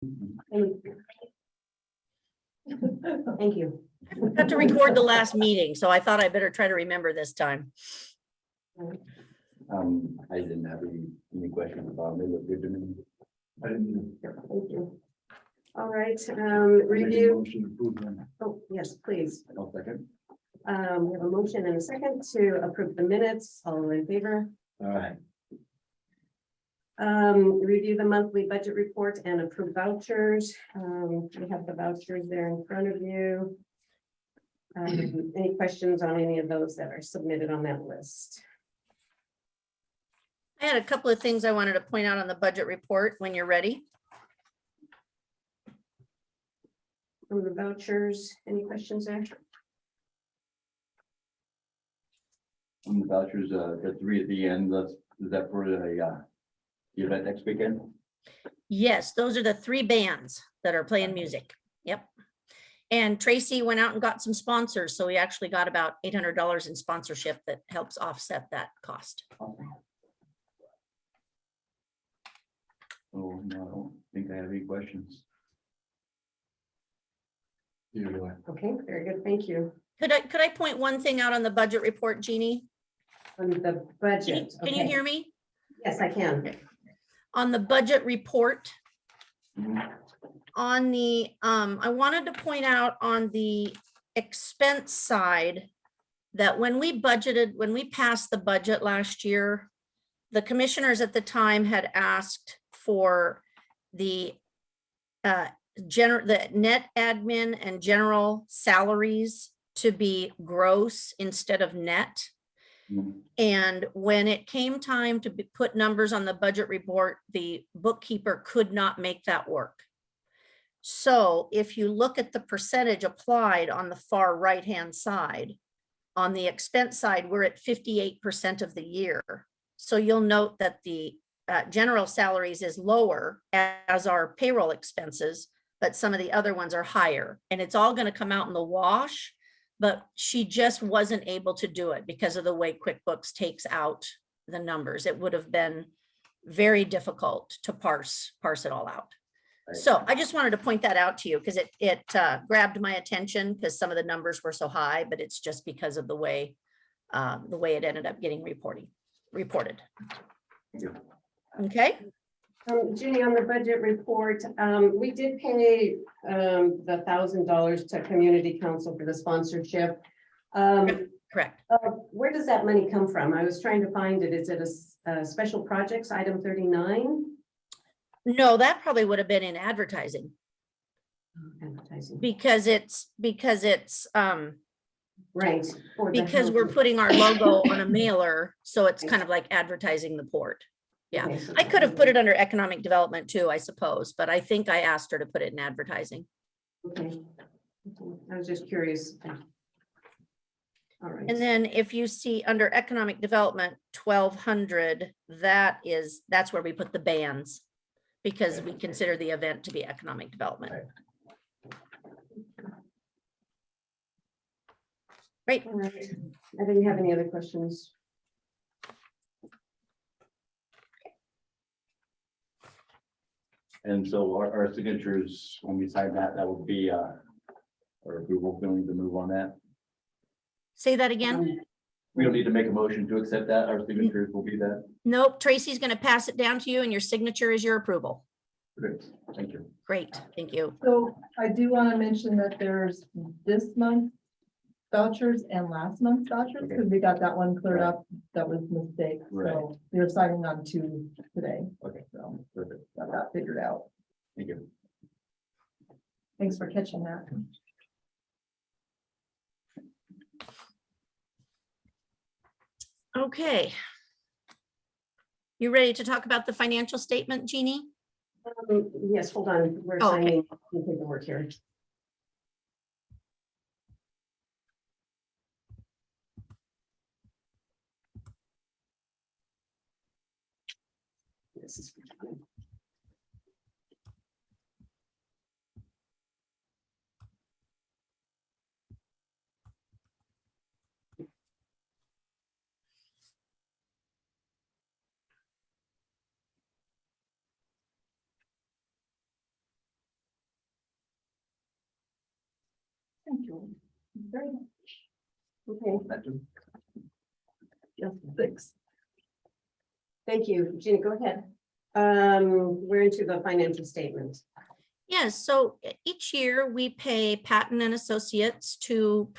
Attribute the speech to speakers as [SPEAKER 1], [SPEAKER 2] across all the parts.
[SPEAKER 1] Thank you.
[SPEAKER 2] Got to record the last meeting, so I thought I better try to remember this time.
[SPEAKER 3] I didn't have any questions about it. It looked good to me. I didn't.
[SPEAKER 1] Thank you. All right,
[SPEAKER 3] Make a
[SPEAKER 1] review.
[SPEAKER 3] motion to approve them.
[SPEAKER 1] Oh, yes, please.
[SPEAKER 3] I'll second.
[SPEAKER 1] We have a motion and a second to approve the minutes. All in favor?
[SPEAKER 3] All right.
[SPEAKER 1] Review the monthly budget report and approve vouchers. We have the vouchers there in front of you. Any questions on any of those that are submitted on that list?
[SPEAKER 2] I had a couple of things I wanted to point out on the budget report when you're ready.
[SPEAKER 1] From the vouchers, any questions there?
[SPEAKER 3] On the vouchers, the three at the end, is that for the event next weekend?
[SPEAKER 2] Yes, those are the three bands that are playing music. Yep. And Tracy went out and got some sponsors, so we actually got about $800 in sponsorship that helps offset that cost.
[SPEAKER 3] Oh, no, I don't think I have any questions.
[SPEAKER 1] Okay, very good, thank you.
[SPEAKER 2] Could I point one thing out on the budget report, Jeannie?
[SPEAKER 1] On the
[SPEAKER 2] Can you,
[SPEAKER 1] budget.
[SPEAKER 2] can you
[SPEAKER 1] okay.
[SPEAKER 2] hear me?
[SPEAKER 1] Yes, I can.
[SPEAKER 2] On the budget report,
[SPEAKER 3] Mhm.
[SPEAKER 2] on the, I wanted to point out on the expense side that when we passed the budget last year, the commissioners at the time had asked for the the net admin and general salaries to be gross instead of net.
[SPEAKER 3] Mhm.
[SPEAKER 2] And when it came time to put numbers on the budget report, the bookkeeper could not make that work. So if you look at the percentage applied on the far right-hand side, on the expense side, we're at 58% of the year. So you'll note that the general salaries is lower, as are payroll expenses, but some of the other ones are higher. And it's all going to come out in the wash, but she just wasn't able to do it because of the way QuickBooks takes out the numbers. It would have been very difficult to parse it all out. So I just wanted to point that out to you because it grabbed my attention because some of the numbers were so high, but it's just because of the way it ended up getting reported.
[SPEAKER 3] Yeah.
[SPEAKER 2] Okay,
[SPEAKER 1] Ginny, on the budget report, we did pay the $1,000 to Community Council for the sponsorship.
[SPEAKER 2] correct.
[SPEAKER 1] Where does that money come from? I was trying to find it. Is it a special projects item 39?
[SPEAKER 2] No, that probably would have been in advertising
[SPEAKER 1] Advertising.
[SPEAKER 2] because it's
[SPEAKER 1] Right. for the
[SPEAKER 2] because we're
[SPEAKER 1] housing.
[SPEAKER 2] putting our logo on a mailer, so it's kind of like advertising the port. Yeah,
[SPEAKER 1] Okay, so
[SPEAKER 2] I could have put it under economic development too, I suppose, but I think I asked her to put it in advertising.
[SPEAKER 1] Okay. I was just curious. All right.
[SPEAKER 2] And then if you see under economic development, 1,200, that's where we put the bands. Because we consider the event to be economic development. Great.
[SPEAKER 1] All right. I didn't have any other questions.
[SPEAKER 3] And so our signatures, when we sign that, that will be our approval. We don't need to move on that.
[SPEAKER 2] Say that again.
[SPEAKER 3] We don't need to make a motion to accept that. Our signatures will be that.
[SPEAKER 2] Nope, Tracy's going to pass it down to you and your signature is your approval.
[SPEAKER 3] Great, thank you.
[SPEAKER 2] Great, thank you.
[SPEAKER 4] So I do want to mention that there's this month's vouchers and last month's vouchers,
[SPEAKER 3] Okay.
[SPEAKER 4] because we got that one cleared up. That was a mistake.
[SPEAKER 3] Right.
[SPEAKER 4] So we're signing on two today.
[SPEAKER 3] Okay,
[SPEAKER 4] So
[SPEAKER 3] perfect.
[SPEAKER 4] got that figured out.
[SPEAKER 3] Thank you.
[SPEAKER 4] Thanks for catching that.
[SPEAKER 2] Okay. You ready to talk about the financial statement, Jeannie?
[SPEAKER 1] Yes, hold on. We're
[SPEAKER 2] Oh, okay.
[SPEAKER 1] signing the paperwork here. This is.
[SPEAKER 4] Thank you. Very much.
[SPEAKER 1] Okay,
[SPEAKER 4] Yes, thanks.
[SPEAKER 1] thank you. Gina, go ahead. We're into the financial statement.
[SPEAKER 2] Yes, so each year we pay Patton and Associates to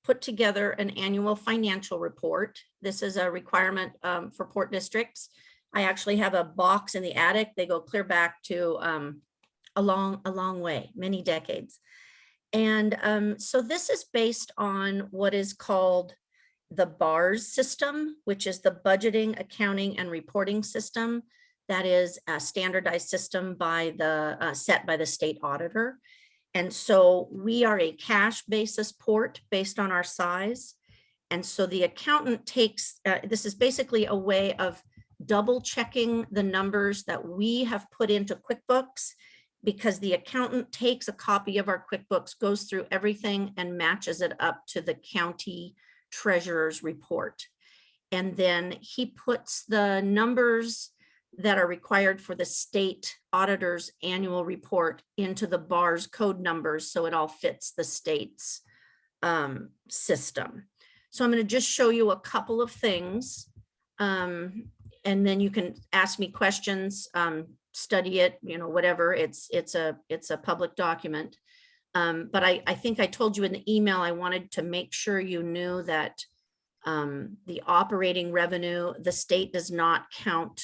[SPEAKER 2] put together an annual financial report. This is a requirement for port districts. I actually have a box in the attic. They go clear back to a long way, many decades. And so this is based on what is called the BARS system, which is the budgeting, accounting, and reporting system. That is a standardized system by the set by the state auditor. And so we are a cash basis port based on our size. And so the accountant takes, this is basically a way of double checking the numbers that we have put into QuickBooks, because the accountant takes a copy of our QuickBooks, goes through everything and matches it up to the county treasurer's report. And then he puts the numbers that are required for the state auditor's annual report into the BARS code numbers, so it all fits the state's system. So I'm going to just show you a couple of things, and then you can ask me questions, study it, whatever. It's a public document. But I think I told you in the email, I wanted to make sure you knew that the operating revenue, the state does not count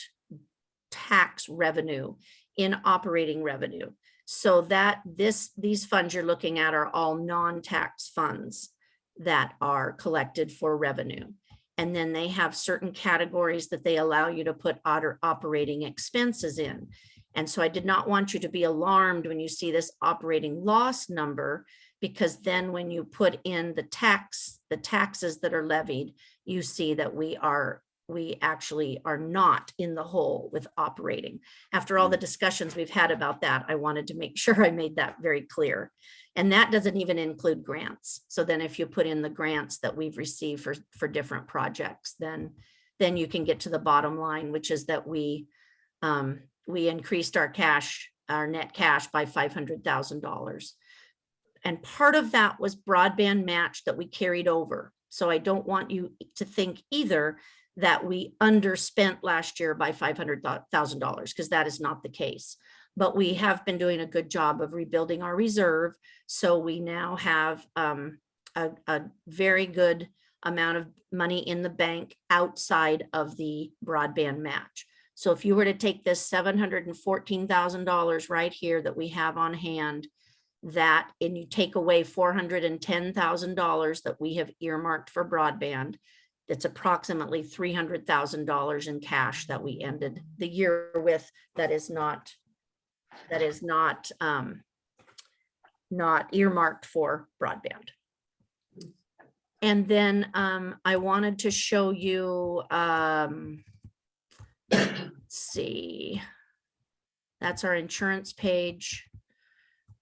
[SPEAKER 2] tax revenue in operating revenue. So that these funds you're looking at are all non-tax funds that are collected for revenue. And then they have certain categories that they allow you to put operating expenses in. And so I did not want you to be alarmed when you see this operating loss number, because then when you put in the taxes that are levied, you see that we actually are not in the hole with operating. After all the discussions we've had about that, I wanted to make sure I made that very clear. And that doesn't even include grants. So then if you put in the grants that we've received for different projects, then you can get to the bottom line, which is that we increased our net cash by $500,000. And part of that was broadband match that we carried over. So I don't want you to think either that we underspent last year by $500,000, because that is not the case. But we have been doing a good job of rebuilding our reserve. So we now have a very good amount of money in the bank outside of the broadband match. So if you were to take this $714,000 right here that we have on hand, and you take away $410,000 that we have earmarked for broadband, it's approximately $300,000 in cash that we ended the year with. That is not earmarked for broadband. And then I wanted to show you, let's see, that's our insurance page.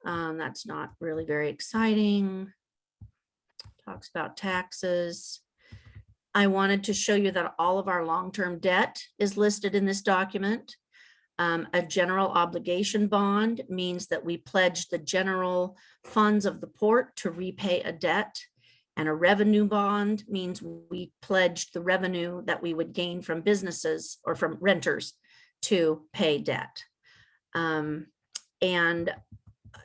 [SPEAKER 2] That's not really very exciting. Talks about taxes. I wanted to show you that all of our long-term debt is listed in this document. A general obligation bond means that we pledge the general funds of the port to repay a debt. And a revenue bond means we pledged the revenue that we would gain from businesses or from renters to pay debt. And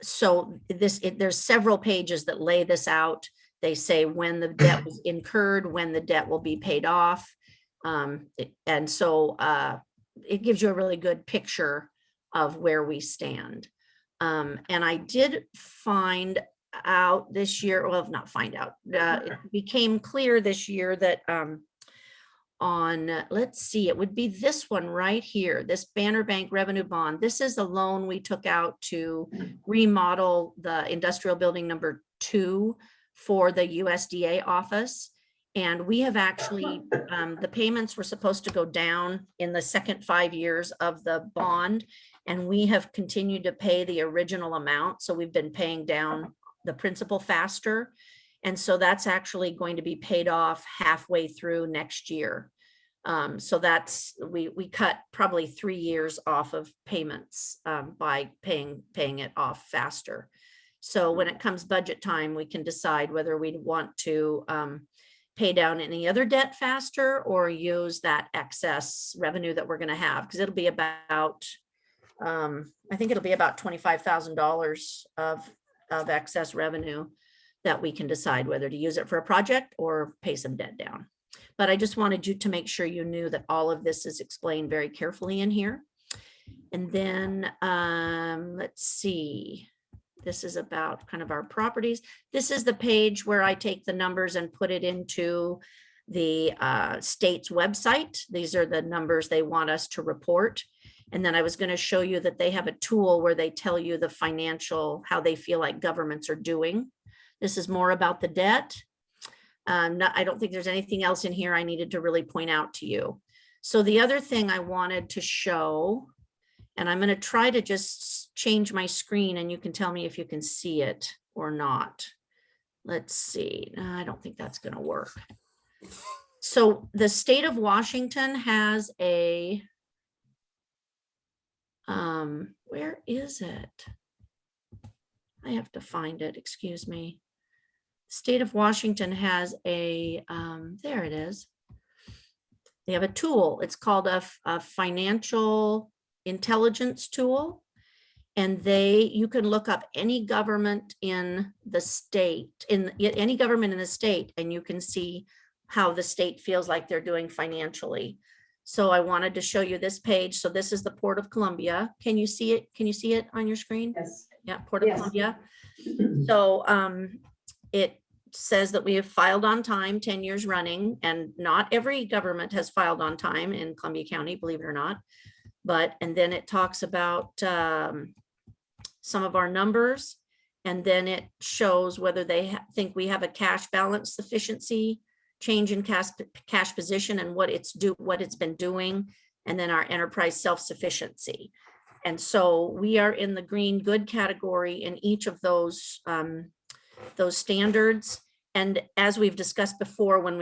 [SPEAKER 2] so there's several pages that lay this out. They say when the debt was incurred, when the debt will be paid off. And so it gives you a really good picture of where we stand. And I did find out this year, well, not find out, it became clear this year that let's see, it would be this one right here, this Banner Bank revenue bond. This is a loan we took out to remodel the industrial building number 2 for the USDA office. And we have actually, the payments were supposed to go down in the second 5 years of the bond. And we have continued to pay the original amount. So we've been paying down the principal faster. And so that's actually going to be paid off halfway through next year. So that's, we cut probably 3 years off of payments by paying it off faster. So when it comes budget time, we can decide whether we want to pay down any other debt faster or use that excess revenue that we're going to have, because it'll be about, I think it'll be about $25,000 of excess revenue that we can decide whether to use it for a project or pay some debt down. But I just wanted you to make sure you knew that all of this is explained very carefully in here. And then let's see. This is about kind of our properties. This is the page where I take the numbers and put it into the state's website. These are the numbers they want us to report. And then I was going to show you that they have a tool where they tell you the financial, how they feel like governments are doing. This is more about the debt. I don't think there's anything else in here I needed to really point out to you. So the other thing I wanted to show, and I'm going to try to just change my screen and you can tell me if you can see it or not. Let's see. I don't think that's going to work. So the state of Washington has a, where is it? I have to find it, excuse me. State of Washington has a, there it is. They have a tool. It's called a financial intelligence tool. And you can look up any government in the state, any government in the state, and you can see how the state feels like they're doing financially. So I wanted to show you this page. So this is the Port of Columbia. Can you see it? Can you see it on your screen?
[SPEAKER 1] Yes.
[SPEAKER 2] Yeah, Port of
[SPEAKER 1] Yes.
[SPEAKER 2] Columbia. So it says that we have filed on time 10 years running, and not every government has filed on time in Columbia County, believe it or not. But, and then it talks about some of our numbers, and then it shows whether they think we have a cash balance sufficiency, change in cash position, and what it's been doing, and then our enterprise self-sufficiency. And so we are in the green good category in each of those standards. And as we've discussed before, when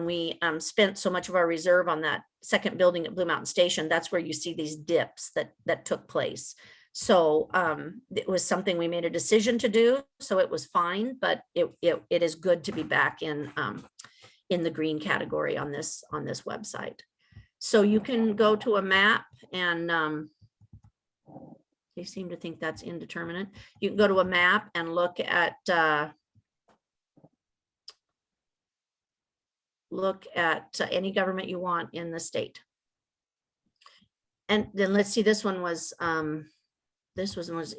[SPEAKER 2] we spent so much of our reserve on that second building at Blue Mountain Station, that's where you see these dips that took place. So it was something we made a decision to do, so it was fine, but it is good to be back in the green category on this website. So you can go to a map, and they seem to think that's indeterminate. You can go to a map and look at any government you want in the state. And then let's see, this one was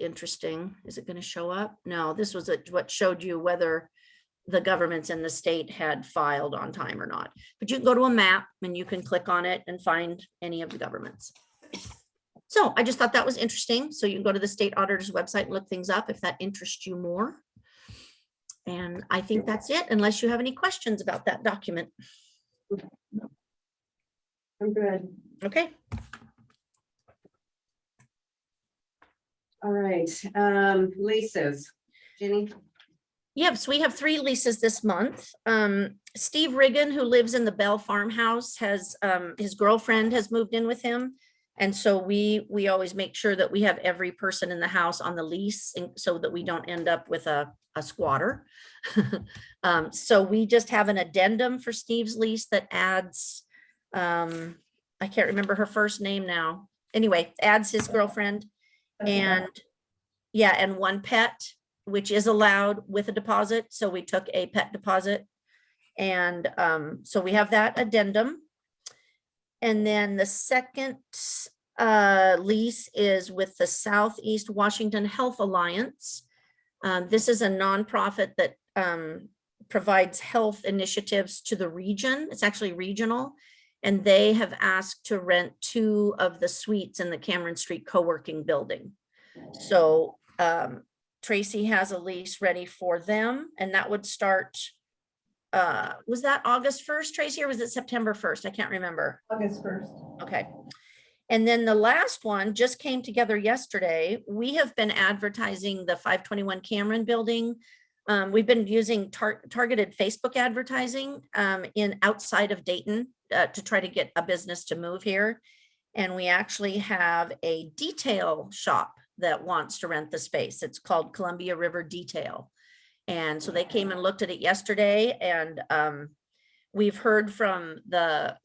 [SPEAKER 2] interesting. Is it going to show up? No, this was what showed you whether the governments in the state had filed on time or not. But you can go to a map and you can click on it and find any of the governments. So I just thought that was interesting. So you can go to the state auditor's website and look things up if that interests you more. And I think that's it, unless you have any questions about that document.
[SPEAKER 1] I'm good.
[SPEAKER 2] Okay.
[SPEAKER 1] All right, leases. Jenny?
[SPEAKER 2] Yes, we have 3 leases this month. Steve Riggin, who lives in the Bell Farmhouse, has his girlfriend has moved in with him. And so we always make sure that we have every person in the house on the lease, so that we don't end up with a squatter. So we just have an addendum for Steve's lease that adds, I can't remember her first name now. Anyway, adds his girlfriend, and yeah, and 1 pet, which is allowed with a deposit. So we took a pet deposit. And so we have that addendum. And then the second lease is with the Southeast Washington Health Alliance. This is a nonprofit that provides health initiatives to the region. It's actually regional. And they have asked to rent 2 of the suites in the Cameron Street co-working building. So Tracy has a lease ready for them, and that would start, was that August 1st, Tracy, or was it September 1st? I can't remember.
[SPEAKER 4] August 1st.
[SPEAKER 2] Okay. And then the last one just came together yesterday. We have been advertising the 521 Cameron building. We've been using targeted Facebook advertising in outside of Dayton to try to get a business to move here. And we actually have a detail shop that wants to rent the space. It's called Columbia River Detail. And so they came and looked at it yesterday, and we've heard from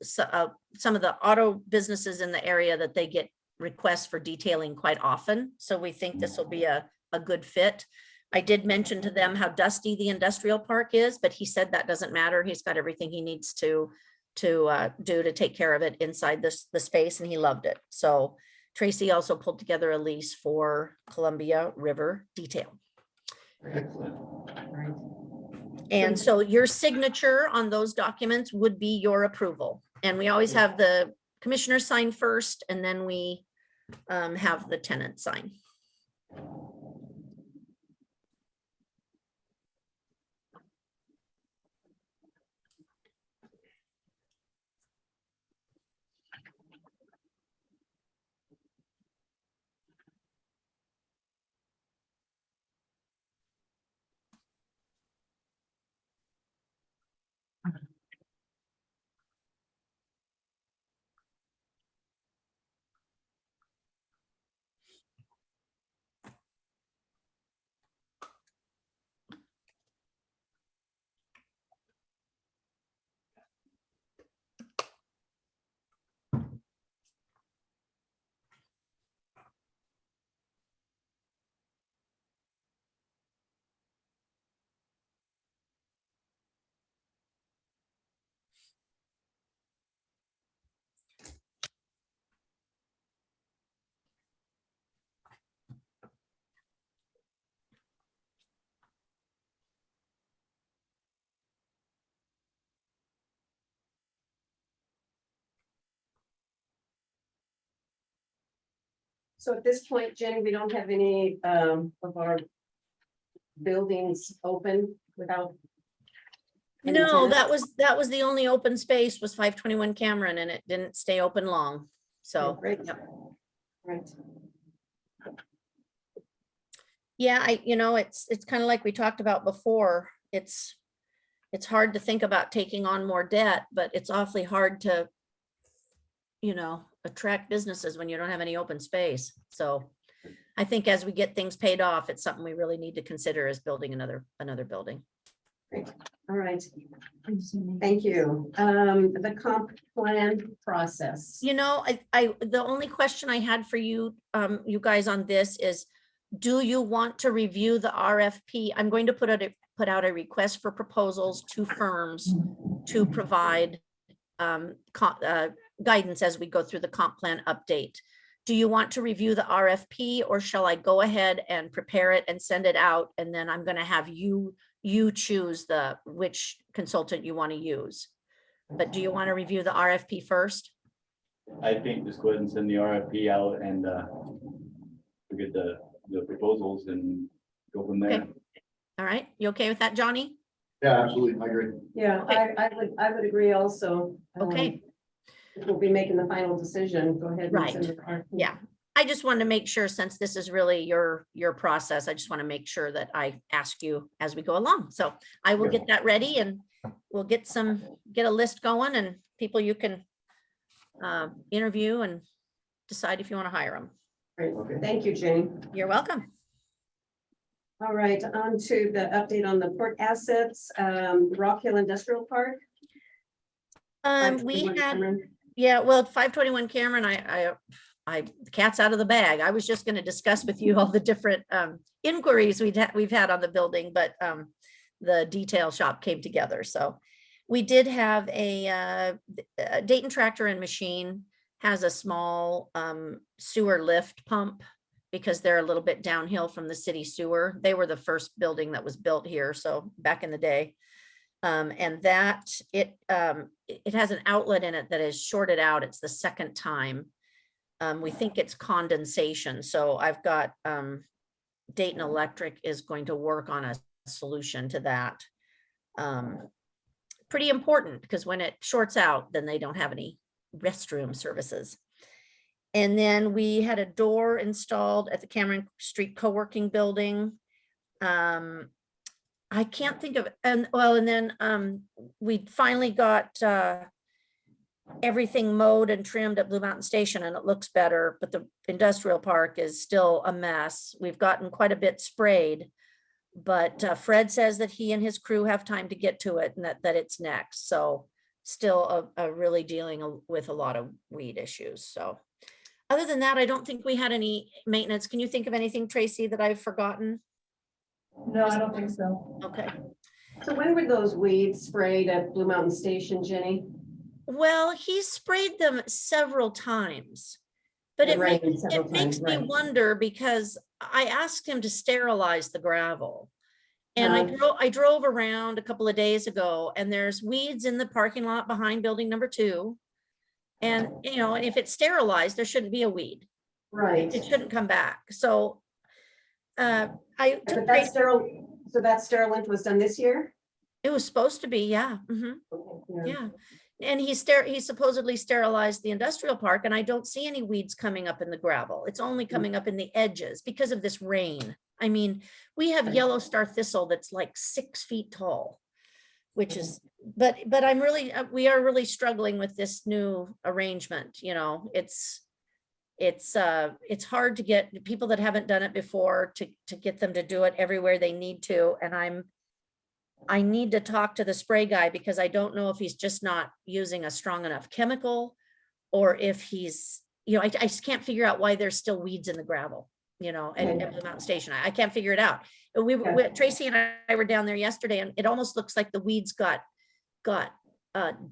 [SPEAKER 2] some of the auto businesses in the area that they get requests for detailing quite often. So we think this will be a good fit. I did mention to them how dusty the industrial park is, but he said that doesn't matter. He's got everything he needs to do to take care of it inside the space, and he loved it. So Tracy also pulled together a lease for Columbia River Detail.
[SPEAKER 3] Excellent.
[SPEAKER 1] Right.
[SPEAKER 2] And so your signature on those documents would be your approval. And we always have the commissioner sign first, and then we have the tenant sign.
[SPEAKER 1] So at this point, Jenny, we don't have any of our buildings open without. any
[SPEAKER 2] No,
[SPEAKER 1] tenants?
[SPEAKER 2] that was the only open space was 521 Cameron, and it didn't stay open long. So,
[SPEAKER 1] Okay, great.
[SPEAKER 2] yep.
[SPEAKER 1] Right.
[SPEAKER 2] Yeah, it's kind of like we talked about before. It's hard to think about taking on more debt, but it's awfully hard to, attract businesses when you don't have any open space. So I think as we get things paid off, it's something we really need to consider is building another building.
[SPEAKER 1] All right. Thank you. The comp plan process.
[SPEAKER 2] The only question I had for you, you guys on this is, do you want to review the RFP? I'm going to put out a request for proposals to firms to provide guidance as we go through the comp plan update. Do you want to review the RFP, or shall I go ahead and prepare it and send it out? And then I'm going to have you choose which consultant you want to use. But do you want to review the RFP first?
[SPEAKER 3] I think just go ahead and send the RFP out and we'll get the proposals and go from there.
[SPEAKER 2] Okay. All right. You okay with that, Johnny?
[SPEAKER 5] Yeah, absolutely. I agree.
[SPEAKER 1] Yeah,
[SPEAKER 2] Okay.
[SPEAKER 1] I would agree also.
[SPEAKER 2] Okay.
[SPEAKER 1] We'll be making the final decision. Go ahead. and send
[SPEAKER 2] Right.
[SPEAKER 1] the RFP.
[SPEAKER 2] Yeah. I just wanted to make sure, since this is really your process, I just want to make sure that I ask you as we go along. So I will get that ready, and we'll get a list going, and people you can interview and decide if you want to hire them.
[SPEAKER 1] Great.
[SPEAKER 5] Okay.
[SPEAKER 1] Thank you, Jenny.
[SPEAKER 2] You're welcome.
[SPEAKER 1] All right, on to the update on the port assets, Rock Hill Industrial Park.
[SPEAKER 2] We
[SPEAKER 1] 521
[SPEAKER 2] had,
[SPEAKER 1] Cameron.
[SPEAKER 2] yeah, well, 521 Cameron, the cat's out of the bag. I was just going to discuss with you all the different inquiries we've had on the building, but the detail shop came together. So we did have a Dayton Tractor and Machine has a small sewer lift pump, because they're a little bit downhill from the city sewer. They were the first building that was built here, so back in the day. And that it has an outlet in it that is shorted out. It's the second time. We think it's condensation. So I've got Dayton Electric is going to work on a solution to that. Pretty important, because when it shorts out, then they don't have any restroom services. And then we had a door installed at the Cameron Street Co-working Building. I can't think of, and then we finally got everything mowed and trimmed at Blue Mountain Station and it looks better, but the industrial park is still a mess. We've gotten quite a bit sprayed. But Fred says that he and his crew have time to get to it and that it's next. So still a really dealing with a lot of weed issues. So other than that, I don't think we had any maintenance. Can you think of anything, Tracy, that I've forgotten?
[SPEAKER 4] No, I don't think so.
[SPEAKER 2] Okay.
[SPEAKER 1] So when were those weeds sprayed at Blue Mountain Station, Jenny?
[SPEAKER 2] Well, he sprayed them several times. But
[SPEAKER 1] It
[SPEAKER 2] it
[SPEAKER 1] rained
[SPEAKER 2] makes,
[SPEAKER 1] several
[SPEAKER 2] it makes
[SPEAKER 1] times,
[SPEAKER 2] me
[SPEAKER 1] right.
[SPEAKER 2] wonder because I asked him to sterilize the gravel. And
[SPEAKER 1] Uh-huh.
[SPEAKER 2] I drove around a couple of days ago and there's weeds in the parking lot behind building number 2. And, you know, and if it's sterilized, there shouldn't be a weed.
[SPEAKER 1] Right.
[SPEAKER 2] It shouldn't come back. So I
[SPEAKER 1] But
[SPEAKER 2] took,
[SPEAKER 1] that sterile, so that sterilant was done this year?
[SPEAKER 2] it was supposed to be, yeah.
[SPEAKER 1] Okay,
[SPEAKER 2] Yeah. And he supposedly sterilized the industrial park and I don't see any weeds coming up in the gravel. It's only coming up in the edges because of this rain. I mean, we have yellow star thistle that's like 6 feet tall, which is, but I'm really, we are really struggling with this new arrangement, you know, it's hard to get people that haven't done it before to get them to do it everywhere they need to. And I need to talk to the spray guy because I don't know if he's just not using a strong enough chemical or if he's, you know, I just can't figure out why there's still weeds in the gravel, you know, at
[SPEAKER 1] Okay.
[SPEAKER 2] Blue Mountain Station. I can't figure it out.
[SPEAKER 1] Yeah.
[SPEAKER 2] Tracy and I were down there yesterday and it almost looks like the weeds got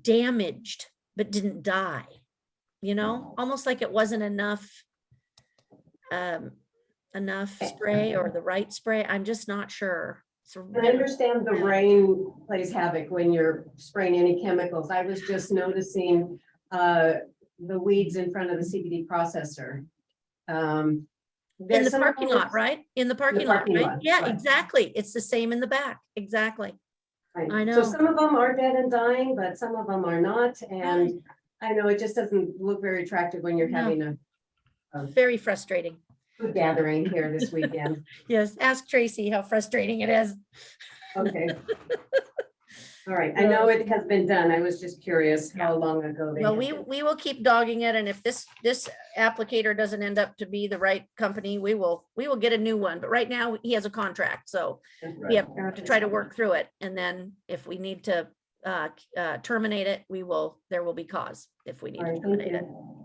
[SPEAKER 2] damaged, but didn't die, you know, almost like it wasn't enough spray or the right spray. I'm just not sure.
[SPEAKER 1] I understand the rain plays havoc when you're spraying any chemicals. I was just noticing the weeds in front of the CBD processor.
[SPEAKER 2] In
[SPEAKER 1] There's
[SPEAKER 2] the
[SPEAKER 1] some
[SPEAKER 2] parking lot,
[SPEAKER 1] others-
[SPEAKER 2] right? In the parking lot,
[SPEAKER 1] parking
[SPEAKER 2] right?
[SPEAKER 1] lot,
[SPEAKER 2] Yeah,
[SPEAKER 1] right.
[SPEAKER 2] exactly. It's the same in the back. Exactly.
[SPEAKER 1] Right.
[SPEAKER 2] I
[SPEAKER 1] So
[SPEAKER 2] know.
[SPEAKER 1] some of them are dead and dying, but some of them are not. And I know it just doesn't look very attractive when you're
[SPEAKER 2] No.
[SPEAKER 1] having a
[SPEAKER 2] Very frustrating.
[SPEAKER 1] food gathering here this weekend.
[SPEAKER 2] Yes, ask Tracy how frustrating it is.
[SPEAKER 1] Okay. All right. I know it has been done. I was just curious how long ago they.
[SPEAKER 2] Well,
[SPEAKER 1] had it.
[SPEAKER 2] we will keep dogging it, and if this applicator doesn't end up to be the right company, we will get a new one. But right now, he has a contract, so we have to try to work through it. And then if we need to terminate it, there will be cause if we need
[SPEAKER 1] All
[SPEAKER 2] to
[SPEAKER 1] right, thank
[SPEAKER 2] terminate it.
[SPEAKER 1] you.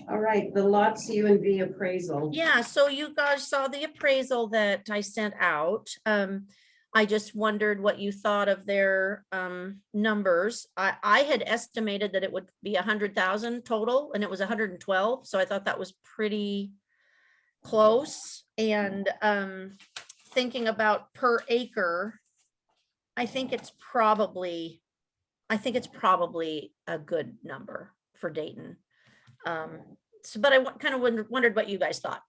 [SPEAKER 1] All right, the lots U and V appraisal.
[SPEAKER 2] Yeah, so you guys saw the appraisal that I sent out. I just wondered what you thought of their numbers. I had estimated that it would be 100,000 total and it was 112. So I thought that was pretty close. And thinking about per acre, I think it's probably a good number for Dayton. So, but I kind of wondered what you guys thought.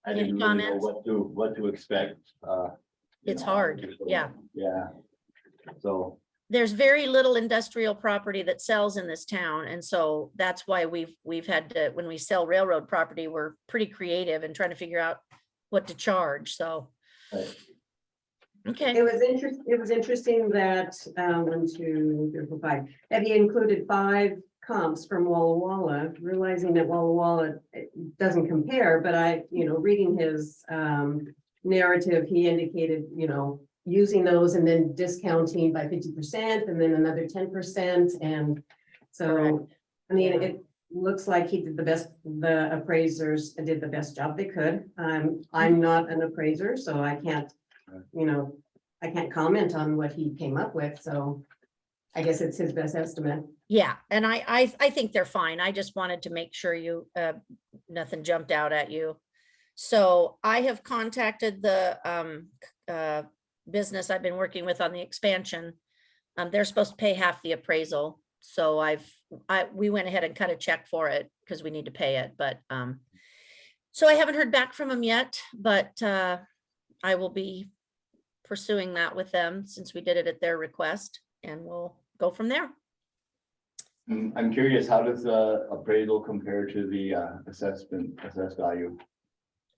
[SPEAKER 3] I
[SPEAKER 2] Any
[SPEAKER 3] didn't really know
[SPEAKER 2] comments?
[SPEAKER 3] what to expect. You
[SPEAKER 2] It's
[SPEAKER 3] know,
[SPEAKER 2] hard,
[SPEAKER 3] so,
[SPEAKER 2] yeah.
[SPEAKER 3] Yeah. So,
[SPEAKER 2] There's very little industrial property that sells in this town. And so that's why we've had to, when we sell railroad property, we're pretty creative and trying to figure out what to charge. So.
[SPEAKER 3] right.
[SPEAKER 2] Okay,
[SPEAKER 1] It was interesting that 1, 2, 3, 4, 5, that he included 5 comps from Walla Walla, realizing that Walla Walla doesn't compare, but reading his narrative, he indicated, using those and then discounting by 50% and then another 10%. And so,
[SPEAKER 2] Correct.
[SPEAKER 1] I mean,
[SPEAKER 2] Yeah.
[SPEAKER 1] it looks like he did the appraisers did the best job they could. I'm not an appraiser, so I can't, I can't comment on what he came up with. So I guess it's his best estimate.
[SPEAKER 2] yeah, and I think they're fine. I just wanted to make sure nothing jumped out at you. So I have contacted the business I've been working with on the expansion. They're supposed to pay half the appraisal. So we went ahead and cut a check for it because we need to pay it, but so I haven't heard back from them yet, but I will be pursuing that with them since we did it at their request, and we'll go from there.
[SPEAKER 3] I'm curious, how does the appraisal compare to the assessed value?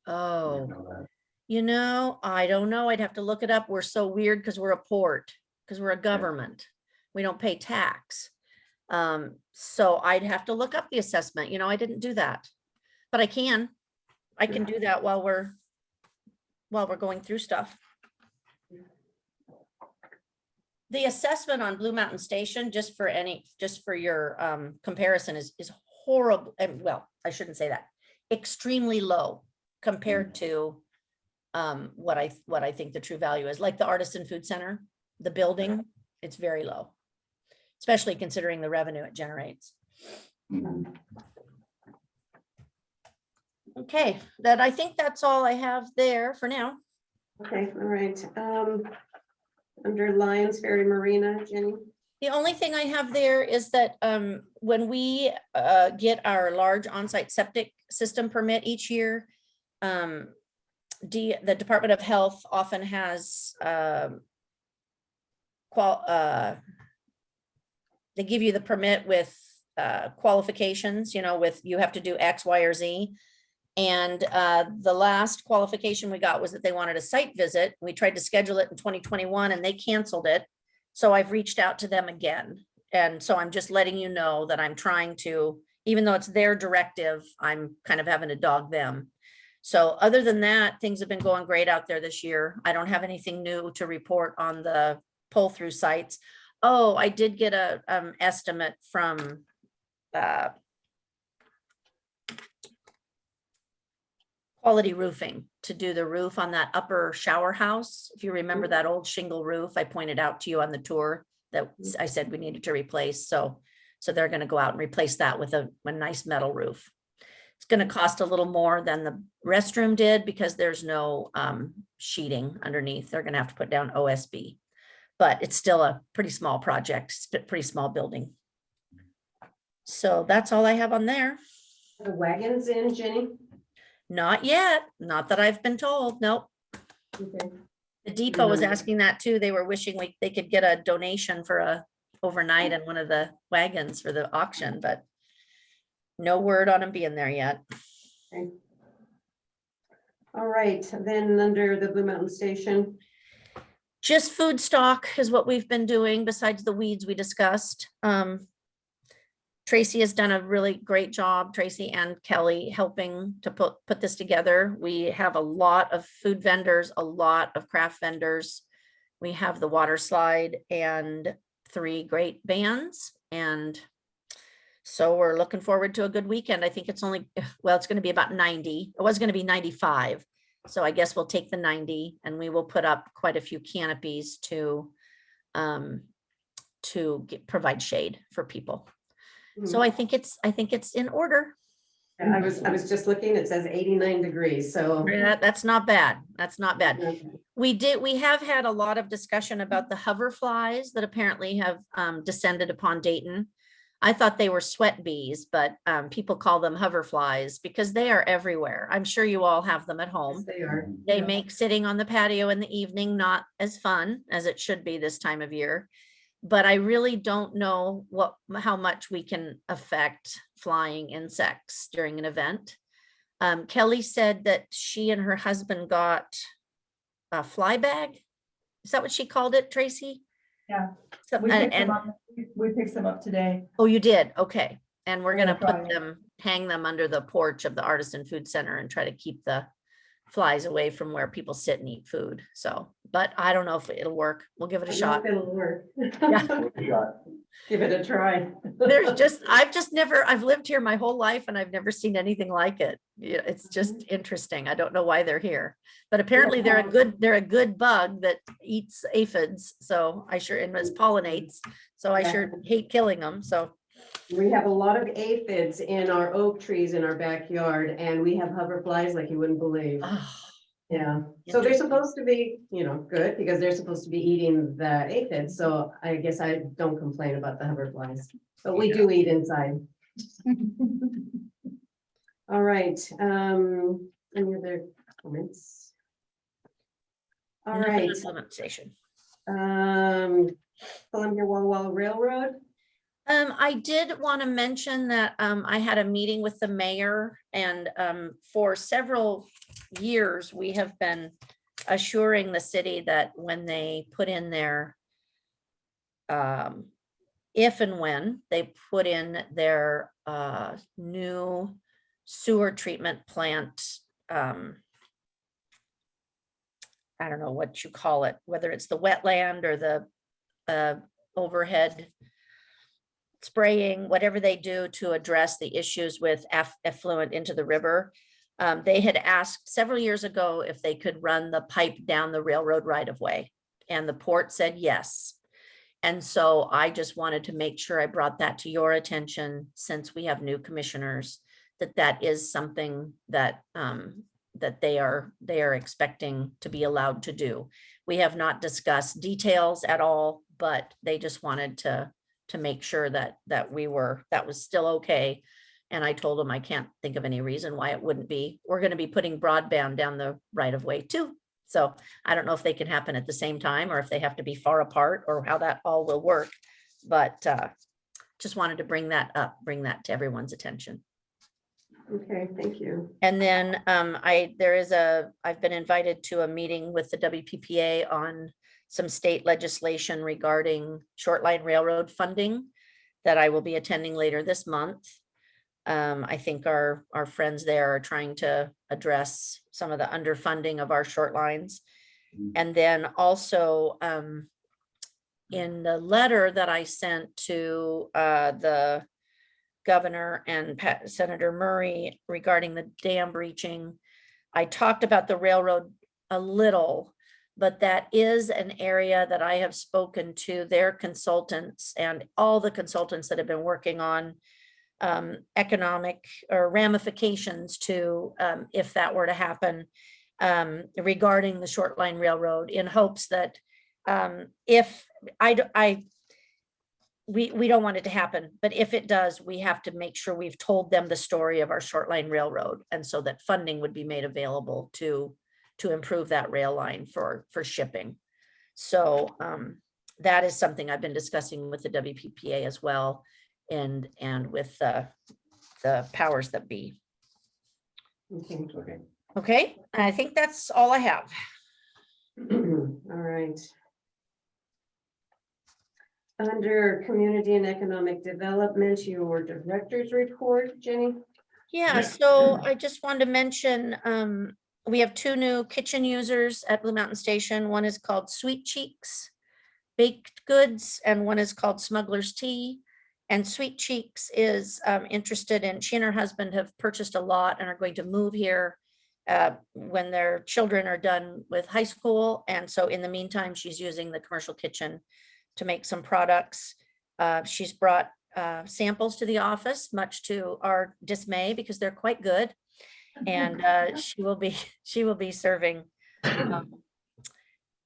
[SPEAKER 2] Oh,
[SPEAKER 3] You know that?
[SPEAKER 2] You know, I don't know. I'd have to look it up. We're so weird because we're a port, because we're a government. We don't pay tax. So I'd have to look up the assessment. You know, I didn't do that. But I can do that while we're going through stuff. The assessment on Blue Mountain Station, just for your comparison, is horrible. And well, I shouldn't say that. Extremely low compared to what I think the true value is. Like the Artisan Food Center, the building, it's very low, especially considering the revenue it generates.
[SPEAKER 3] Mhm.
[SPEAKER 2] Okay, I think that's all I have there for now.
[SPEAKER 1] Okay, all right. Under Lions Ferry Marina, Jenny.
[SPEAKER 2] The only thing I have there is that when we get our large on-site septic system permit each year, the Department of Health often has they give you the permit with qualifications, you know, with you have to do X, Y, or Z. And the last qualification we got was that they wanted a site visit. We tried to schedule it in 2021 and they canceled it. So I've reached out to them again. And so I'm just letting you know that I'm trying to, even though it's their directive, I'm kind of having to dog them. So other than that, things have been going great out there this year. I don't have anything new to report on the pull-through sites. Oh, I did get a estimate from Quality Roofing to do the roof on that upper shower house. If you remember that old shingle roof I pointed out to you on the tour that I said we needed to replace. So they're going to go out and replace that with a nice metal roof. It's going to cost a little more than the restroom did because there's no sheeting underneath. They're going to have to put down OSB, but it's still a pretty small project, pretty small building. So that's all I have on there.
[SPEAKER 1] The wagons in, Jenny.
[SPEAKER 2] Not yet. Not that I've been told. Nope.
[SPEAKER 1] Okay.
[SPEAKER 2] The depot was asking that too. They were wishing they could get a donation for a overnight in one of the wagons for the auction, but no word on them being there yet.
[SPEAKER 1] Okay. All right, then under the Blue Mountain Station.
[SPEAKER 2] Just food stock is what we've been doing besides the weeds we discussed. Tracy has done a really great job, Tracy and Kelly, helping to put this together. We have a lot of food vendors, a lot of craft vendors. We have the water slide and 3 great bands. And so we're looking forward to a good weekend. I think it's only, well, it's going to be about 90. It was going to be 95. So I guess we'll take the 90 and we will put up quite a few canopies to provide shade for people. So I think it's in order.
[SPEAKER 1] I was just looking, it says 89 degrees, so.
[SPEAKER 2] That's not bad. That's not bad. We have had a lot of discussion about the hover flies that apparently have descended upon Dayton. I thought they were sweat bees, but people call them hover flies because they are everywhere. I'm sure you all have them at home.
[SPEAKER 1] Yes, they are.
[SPEAKER 2] They make sitting on the patio in the evening not as fun as it should be this time of year. But I really don't know how much we can affect flying insects during an event. Kelly said that she and her husband got a fly bag. Is that what she called it, Tracy?
[SPEAKER 4] Yeah.
[SPEAKER 2] So,
[SPEAKER 4] We picked them up today.
[SPEAKER 2] oh, you did? Okay. And we're
[SPEAKER 4] We're
[SPEAKER 2] gonna
[SPEAKER 4] gonna try.
[SPEAKER 2] hang them under the porch of the Artisan Food Center and try to keep the flies away from where people sit and eat food. So, but I don't know if it'll work. We'll give it a shot.
[SPEAKER 1] It'll work.
[SPEAKER 2] Yeah.
[SPEAKER 1] Give it a try.
[SPEAKER 2] I've lived here my whole life and I've never seen anything like it. Yeah, it's just interesting. I don't know why they're here, but apparently they're a good bug that eats aphids. So and it pollinates. So I sure hate killing them. So
[SPEAKER 1] We have a lot of aphids in our oak trees in our backyard and we have hoverflies like you wouldn't believe. Yeah, so they're supposed to be, good because they're supposed to be eating the aphids. So I guess I don't complain about the hoverflies, but we do eat inside. All right, any other comments? All
[SPEAKER 2] enough of
[SPEAKER 1] right,
[SPEAKER 2] this limit station.
[SPEAKER 1] Columbia Walla Walla Railroad.
[SPEAKER 2] I did want to mention that I had a meeting with the mayor, and for several years, we have been assuring the city that when they put in their if and when they put in their new sewer treatment plant, I don't know what you call it, whether it's the wetland or the overhead spraying, whatever they do to address the issues with effluent into the river. They had asked several years ago if they could run the pipe down the railroad right of way, and the port said yes. And so I just wanted to make sure I brought that to your attention, since we have new commissioners, that is something that that they are expecting to be allowed to do. We have not discussed details at all, but they just wanted to make sure that that was still okay. And I told them I can't think of any reason why it wouldn't be. We're going to be putting broadband down the right of way too. So I don't know if they can happen at the same time, or if they have to be far apart, or how that all will work. But just wanted to bring that to everyone's attention.
[SPEAKER 1] Okay, thank you.
[SPEAKER 2] And then I've been invited to a meeting with the WPPA on some state legislation regarding short line railroad funding that I will be attending later this month. I think our friends there are trying to address some of the underfunding of our short lines. And then also in the letter that I sent to the governor and Senator Murray regarding the dam breaching, I talked about the railroad a little, but that is an area that I have spoken to their consultants and all the consultants that have been working on economic or ramifications to if that were to happen regarding the short line railroad, in hopes that if we don't want it to happen, but if it does, we have to make sure we've told them the story of our short line railroad, and so that funding would be made available to improve that rail line for shipping. So that is something I've been discussing with the WPPA as well, and with the powers that be.
[SPEAKER 1] Okay.
[SPEAKER 3] Okay.
[SPEAKER 2] Okay, I think that's all I have.
[SPEAKER 1] All right. Under Community and Economic Development, your director's report, Jenny?
[SPEAKER 2] Yeah, so I just wanted to mention, we have 2 new kitchen users at Blue Mountain Station. One is called Sweet Cheeks Baked Goods, and one is called Smuggler's Tea. And Sweet Cheeks is interested in, she and her husband have purchased a lot and are going to move here when their children are done with high school. And so in the meantime, she's using the commercial kitchen to make some products. She's brought samples to the office, much to our dismay, because they're quite good. And she will be serving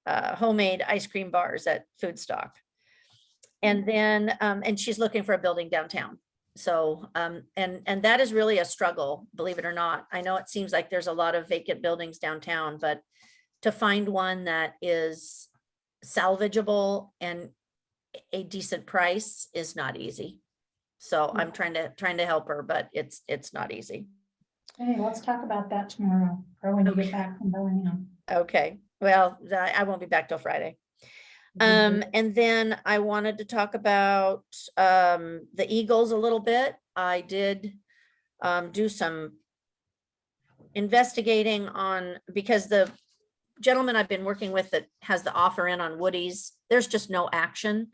[SPEAKER 2] homemade ice cream bars at Food Stock. And then and she's looking for a building downtown. So and that is really a struggle, believe it or not. I know it seems like there's a lot of vacant buildings downtown, but to find one that is salvageable and a decent price is not easy. So I'm trying to help her, but it's not easy.
[SPEAKER 5] Hey, let's talk about that tomorrow, or when you get back from Bellingham.
[SPEAKER 2] Okay, well, I won't be back till Friday. And then I wanted to talk about the Eagles a little bit. I did do some investigating on, because the gentleman I've been working with that has the offer in on Woody's, there's just no action.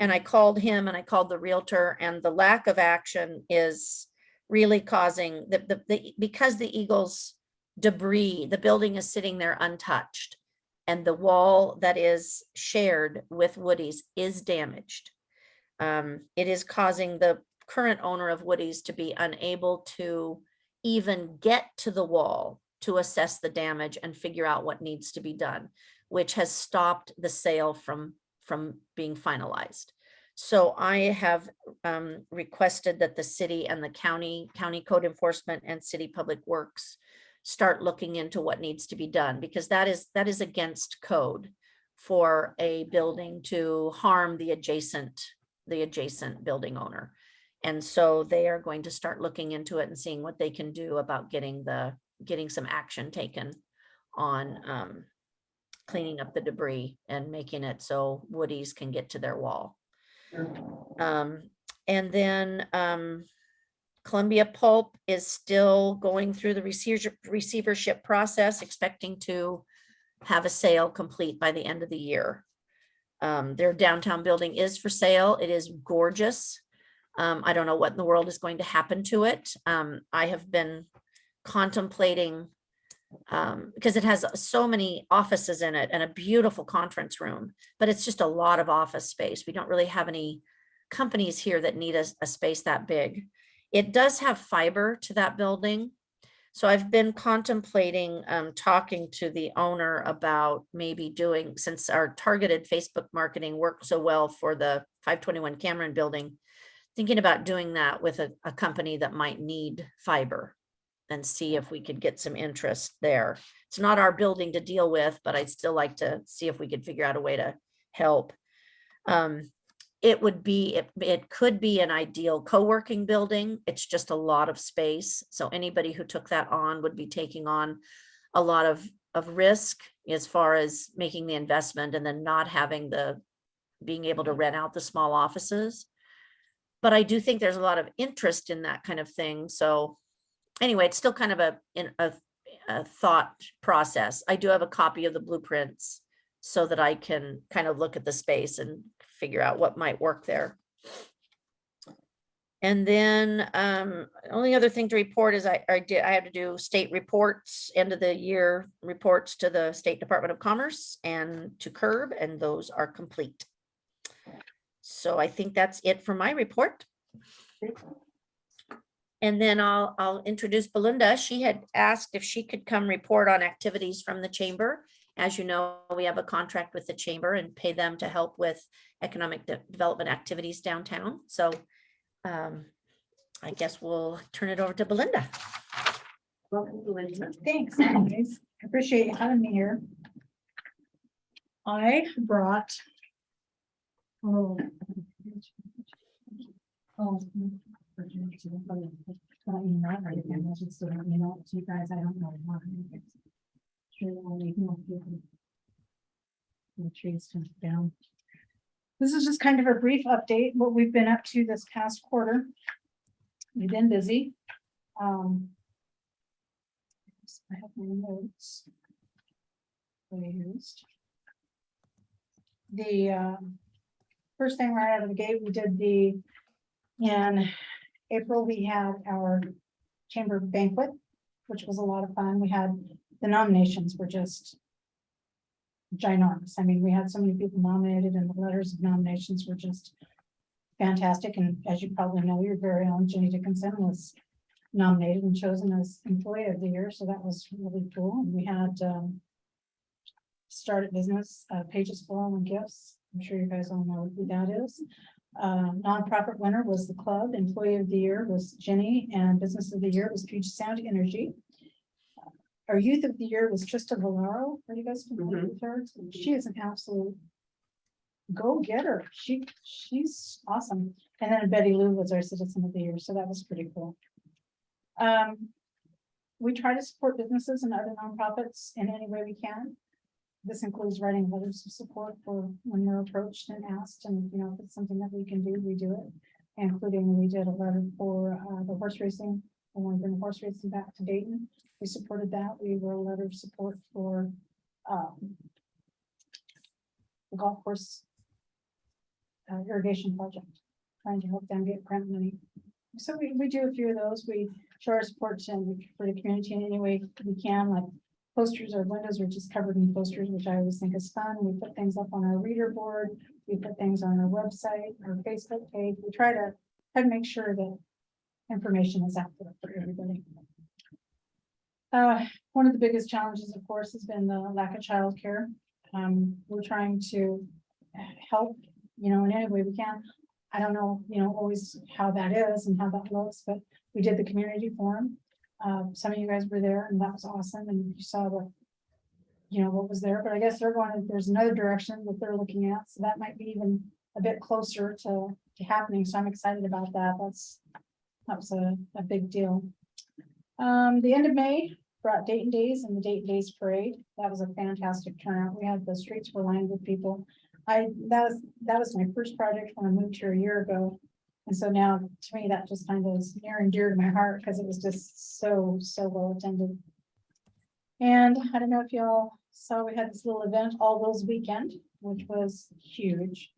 [SPEAKER 2] And I called him and I called the realtor, and the lack of action is really causing because the Eagles debris, the building is sitting there untouched. And the wall that is shared with Woody's is damaged. It is causing the current owner of Woody's to be unable to even get to the wall to assess the damage and figure out what needs to be done, which has stopped the sale from being finalized. So I have requested that the city and the county code enforcement and city public works start looking into what needs to be done, because that is against code for a building to harm the adjacent the adjacent building owner. And so they are going to start looking into it and seeing what they can do about getting some action taken on cleaning up the debris and making it so Woodies can get to their wall. And then Columbia Pulp is still going through the receivership process, expecting to have a sale complete by the end of the year. Their downtown building is for sale. It is gorgeous. I don't know what in the world is going to happen to it. I have been contemplating, because it has so many offices in it and a beautiful conference room, but it's just a lot of office space. We don't really have any companies here that need a space that big. It does have fiber to that building. So I've been contemplating talking to the owner about maybe doing, since our targeted Facebook marketing worked so well for the 521 Cameron building, thinking about doing that with a company that might need fiber and see if we could get some interest there. It's not our building to deal with, but I'd still like to see if we could figure out a way to help. It could be an ideal co-working building. It's just a lot of space. So anybody who took that on would be taking on a lot of risk as far as making the investment and then not having being able to rent out the small offices. But I do think there's a lot of interest in that kind of thing. So anyway, it's still kind of a thought process. I do have a copy of the blueprints so that I can kind of look at the space and figure out what might work there. And then only other thing to report is I have to do state reports, end of the year reports to the State Department of Commerce and to CURB, and those are complete. So I think that's it for my report. And then I'll introduce Belinda. She had asked if she could come report on activities from the chamber. As you know, we have a contract with the chamber and pay them to help with economic development activities downtown. So I guess we'll turn it over to Belinda.
[SPEAKER 1] Welcome, Belinda.
[SPEAKER 5] Thanks, guys. Appreciate you having me here. I brought. Oh. You guys, I don't know. The trees come down. This is just kind of a brief update, what we've been up to this past quarter. We've been busy. I have my notes. Used. The first thing right out of the gate, we did in April, we had our chamber banquet, which was a lot of fun. We had the nominations were just ginormous. I mean, we had so many people nominated and the letters of nominations were just fantastic. And as you probably know, your very own Jenny Dickinson was nominated and chosen as Employee of the Year. So that was really cool. And we had Started Business, Pages Floral and Gifts. I'm sure you guys all know who that is. Nonprofit winner was the club. Employee of the Year was Jenny, and Business of the Year was Puget Sound Energy. Our Youth of the Year was Trista Valaro. Are you guys familiar with her? She is an absolute go-getter. She's awesome. And then Betty Lou was our Citizen of the Year, so that was pretty cool. We try to support businesses and other nonprofits in any way we can. This includes writing letters of support for when they're approached and asked, and if it's something that we can do, we do it. Including, we did a letter for the horse racing. I want to bring horse racing back to Dayton. We supported that. We wrote a letter of support for the golf course irrigation project, trying to help them get grant money. So we do a few of those. We show our support for the community in any way we can, like posters. Our windows are just covered in posters, which I always think is fun. We put things up on our reader board. We put things on our website, our Facebook page. We try to make sure that information is out there for everybody. One of the biggest challenges, of course, has been the lack of childcare. We're trying to help, in any way we can. I don't know, always how that is and how that looks, but we did the community forum. Some of you guys were there, and that was awesome. And you saw what was there. But I guess there's another direction that they're looking at, so that might be even a bit closer to happening, so I'm excited about that. That was a big deal. The end of May brought Dayton Days and the Dayton Days Parade. That was a fantastic turnout. We had, the streets were lined with people. That was my first project when I moved here a year ago. And so now, to me, that just kind of is near and dear to my heart because it was just so well attended. And I don't know if y'all saw, we had this little event All Those Weekend, which was huge.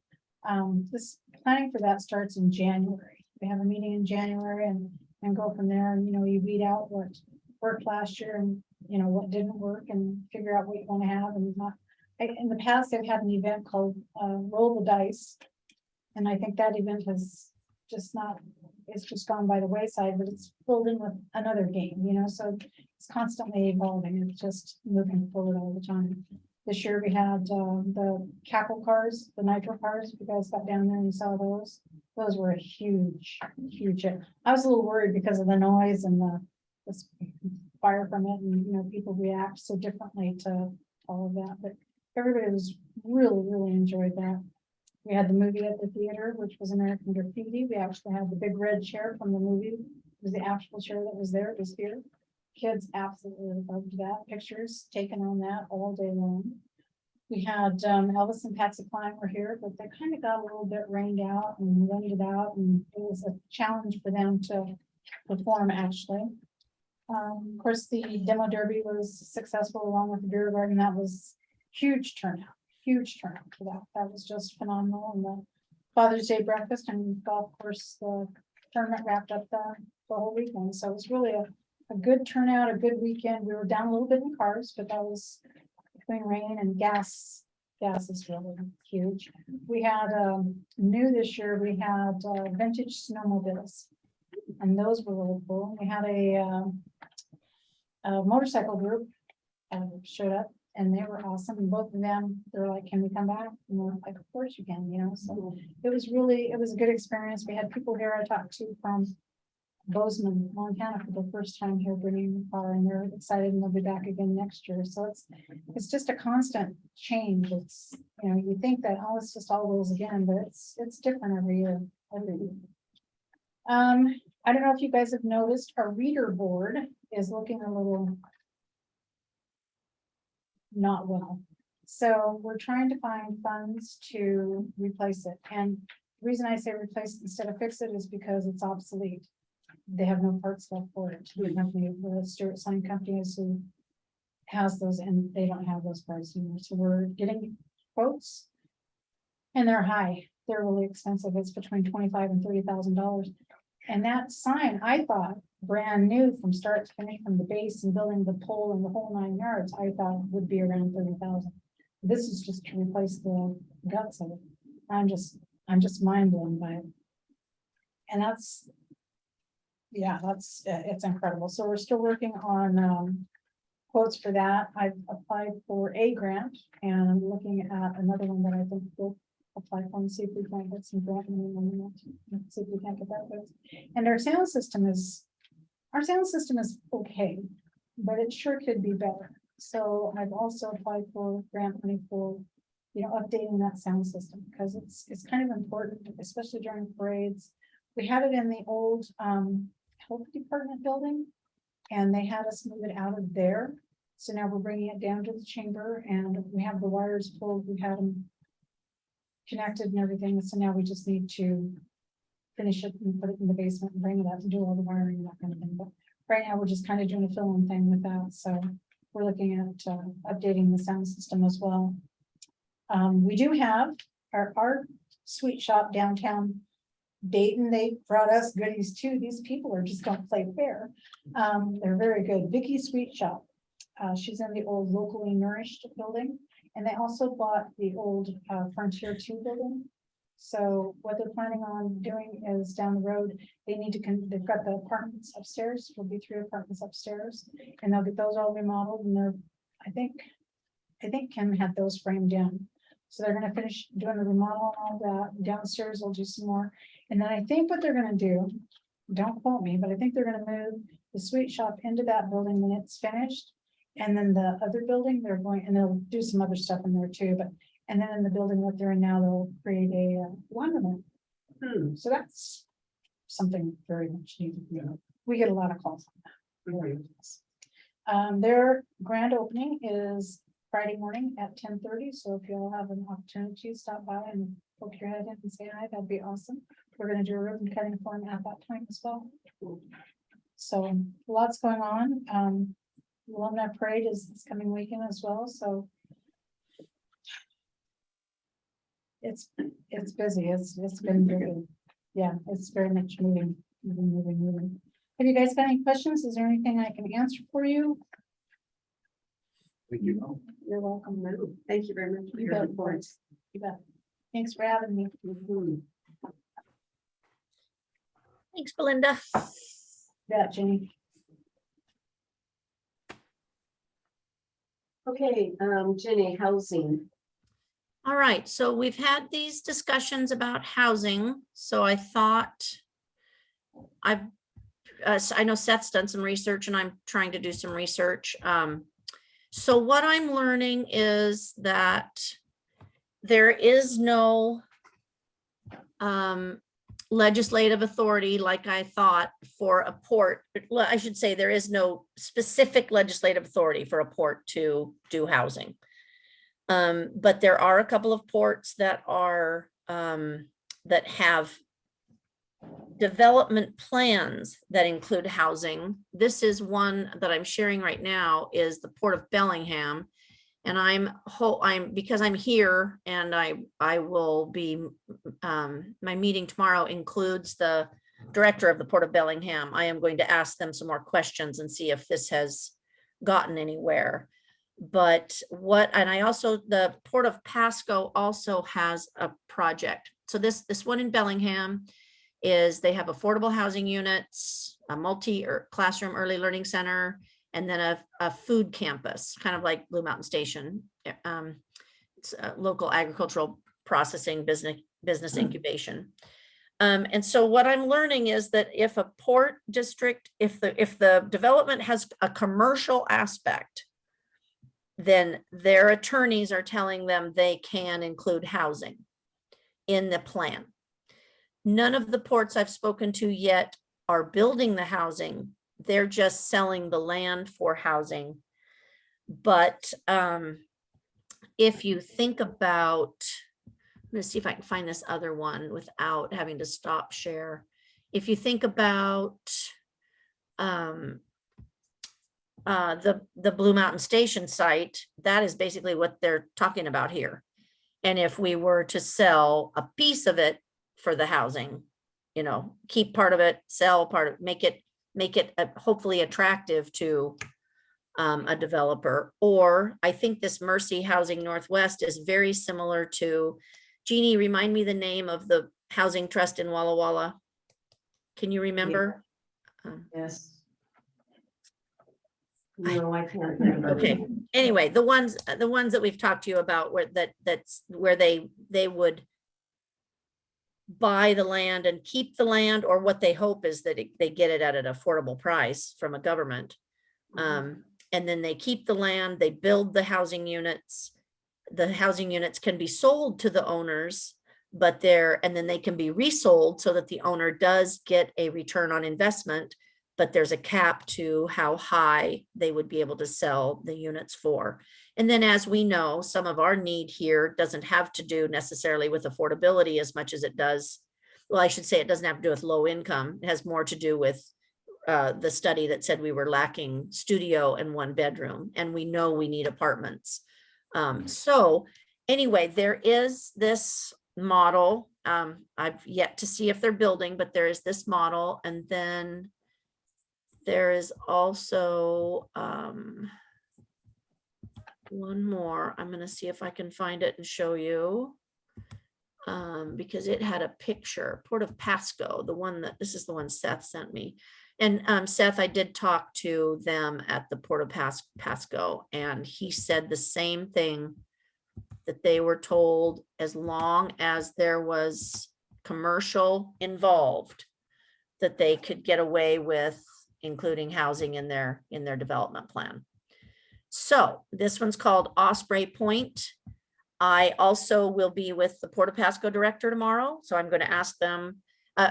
[SPEAKER 5] This planning for that starts in January. We have a meeting in January and go from there. And, you weed out what worked last year and, what didn't work and figure out what you want to have and not. In the past, they've had an event called Roll the Dice. And I think that event has it's just gone by the wayside, but it's filled in with another game, so it's constantly evolving. It's just moving forward all the time. This year we had the Cackle cars, the Nitro cars. If you guys got down there and saw those, those were a huge hit. I was a little worried because of the noise and the fire from it, and people react so differently to all of that. But everybody was really enjoyed that. We had the movie at the theater, which was American Graffiti. We actually had the big red chair from the movie. It was the actual chair that was there. It was here. Kids absolutely loved that. Pictures taken on that all day long. We had Elvis and Patsy Cline were here, but they kind of got a little bit rained out and winded out, and it was a challenge for them to perform actually. Of course, the demo derby was successful along with the beer garden. That was huge turnout for that. That was just phenomenal. And the Father's Day breakfast and golf course, the tournament wrapped up the whole weekend. So it was really a good turnout, a good weekend. We were down a little bit in cars, but that was between rain and gas. Gas is really huge. We had new this year, we had vintage snowmobiles, and those were really cool. We had a motorcycle group showed up. And they were awesome. And both of them, they're like, "Can we come back?" And we're like, "Of course you can," So it was a good experience. We had people here I talked to from Bozeman, Montana for the first time here bringing the car, and they're excited and they'll be back again next year. So it's just a constant change. It's, you think that, oh, it's just all those again, but it's different every year. I don't know if you guys have noticed, our reader board is looking a little not well. So we're trying to find funds to replace it. And the reason I say replace it instead of fix it is because it's obsolete. They have no parts left for it. The company, the Stewart Sign Company is who has those, and they don't have those parts anymore. So we're getting quotes and they're high. They're really expensive. It's between $25,000 and $30,000. And that sign, I thought, brand new from start to finish, from the base and building the pole and the whole 9 yards, I thought would be around 30,000. This is just to replace the guts of it. I'm just mind blown by it. And it's incredible. So we're still working on quotes for that. I've applied for a grant and I'm looking at another one that I think will apply for and see if we can get some grant money on that. See if we can get that fixed. And our sound system is okay, but it sure could be better. So I've also applied for grant money for, updating that sound system because it's kind of important, especially during parades. We had it in the old health department building, and they had us move it out of there. So now we're bringing it down to the chamber, and we have the wires pulled. We had them connected and everything. So now we just need to finish it and put it in the basement and bring it out and do all the wiring and that kind of thing. But right now we're just kind of doing a fill-in thing with that. So we're looking at updating the sound system as well. We do have our sweet shop downtown Dayton. They brought us goodies too. These people are just don't play fair. They're very good. Vicky Sweet Shop. She's in the old Locally Nourished building. And they also bought the old Frontier 2 building. So what they're planning on doing is down the road, they've got the apartments upstairs. There'll be 3 apartments upstairs, and they'll get those all remodeled. And I think Kim had those framed in. So they're going to finish doing the remodel and all that. Downstairs, they'll do some more. And then I think what they're going to do, don't quote me, but I think they're going to move the sweet shop into that building when it's finished. And then the other building, they'll do some other stuff in there too. And then in the building that they're in now, they'll create a laundromat.
[SPEAKER 1] Hmm.
[SPEAKER 5] So that's something very much needed. We get a lot of calls on that. Their grand opening is Friday morning at 10:30. So if you'll have an opportunity to stop by and poke your head in and say hi, that'd be awesome. We're gonna do a ribbon cutting for them at that time as well. So lots going on. Alumni Parade is this coming weekend as well, so. It's busy. It's been very, yeah, it's very much moving. Have you guys got any questions? Is there anything I can answer for you?
[SPEAKER 3] Thank you.
[SPEAKER 5] You're welcome.
[SPEAKER 1] No, thank you very much for
[SPEAKER 5] You
[SPEAKER 1] your
[SPEAKER 5] bet.
[SPEAKER 1] report.
[SPEAKER 5] You bet. Thanks for having me.
[SPEAKER 1] Mhm.
[SPEAKER 2] Thanks, Belinda.
[SPEAKER 5] Yeah, Jenny.
[SPEAKER 1] Okay, Jenny, housing.
[SPEAKER 2] All right, so we've had these discussions about housing, so I thought I know Seth's done some research and I'm trying to do some research. So what I'm learning is that there is no legislative authority, like I thought, for a port. Well, I should say there is no specific legislative authority for a port to do housing. But there are a couple of ports that are that have development plans that include housing. This is one that I'm sharing right now, is the Port of Bellingham. And because I'm here and I will be, my meeting tomorrow includes the director of the Port of Bellingham. I am going to ask them some more questions and see if this has gotten anywhere. But and I also, the Port of Pasco also has a project. So this one in Bellingham is they have affordable housing units, a classroom early learning center, and then a food campus, kind of like Blue Mountain Station. It's a local agricultural processing business incubation. And so what I'm learning is that if a port district, if the development has a commercial aspect, then their attorneys are telling them they can include housing in the plan. None of the ports I've spoken to yet are building the housing. They're just selling the land for housing. But if you think about, I'm going to see if I can find this other one without having to stop share. If you think about the Blue Mountain Station site, that is basically what they're talking about here. And if we were to sell a piece of it for the housing, keep part of it, sell part of, make it hopefully attractive to a developer. Or I think this Mercy Housing Northwest is very similar to, Jeannie, remind me the name of the housing trust in Walla Walla. Can you remember?
[SPEAKER 1] Yes. No, I can't remember.
[SPEAKER 2] Okay, anyway, the ones that we've talked to you about that's where they would buy the land and keep the land, or what they hope is that they get it at an affordable price from a government. And then they keep the land, they build the housing units. The housing units can be sold to the owners, and then they can be resold so that the owner does get a return on investment, but there's a cap to how high they would be able to sell the units for. And then, as we know, some of our need here doesn't have to do necessarily with affordability as much as it does. Well, I should say it doesn't have to do with low income. It has more to do with the study that said we were lacking studio and 1 bedroom, and we know we need apartments. So anyway, there is this model. I've yet to see if they're building, but there is this model. And then there is also one more. I'm going to see if I can find it and show you, because it had a picture. Port of Pasco, this is the one Seth sent me. And Seth, I did talk to them at the Port of Pasco, and he said the same thing, that they were told as long as there was commercial involved, that they could get away with including housing in their development plan. So this one's called Osprey Point. I also will be with the Port Pasco director tomorrow, so I'm going to ask them.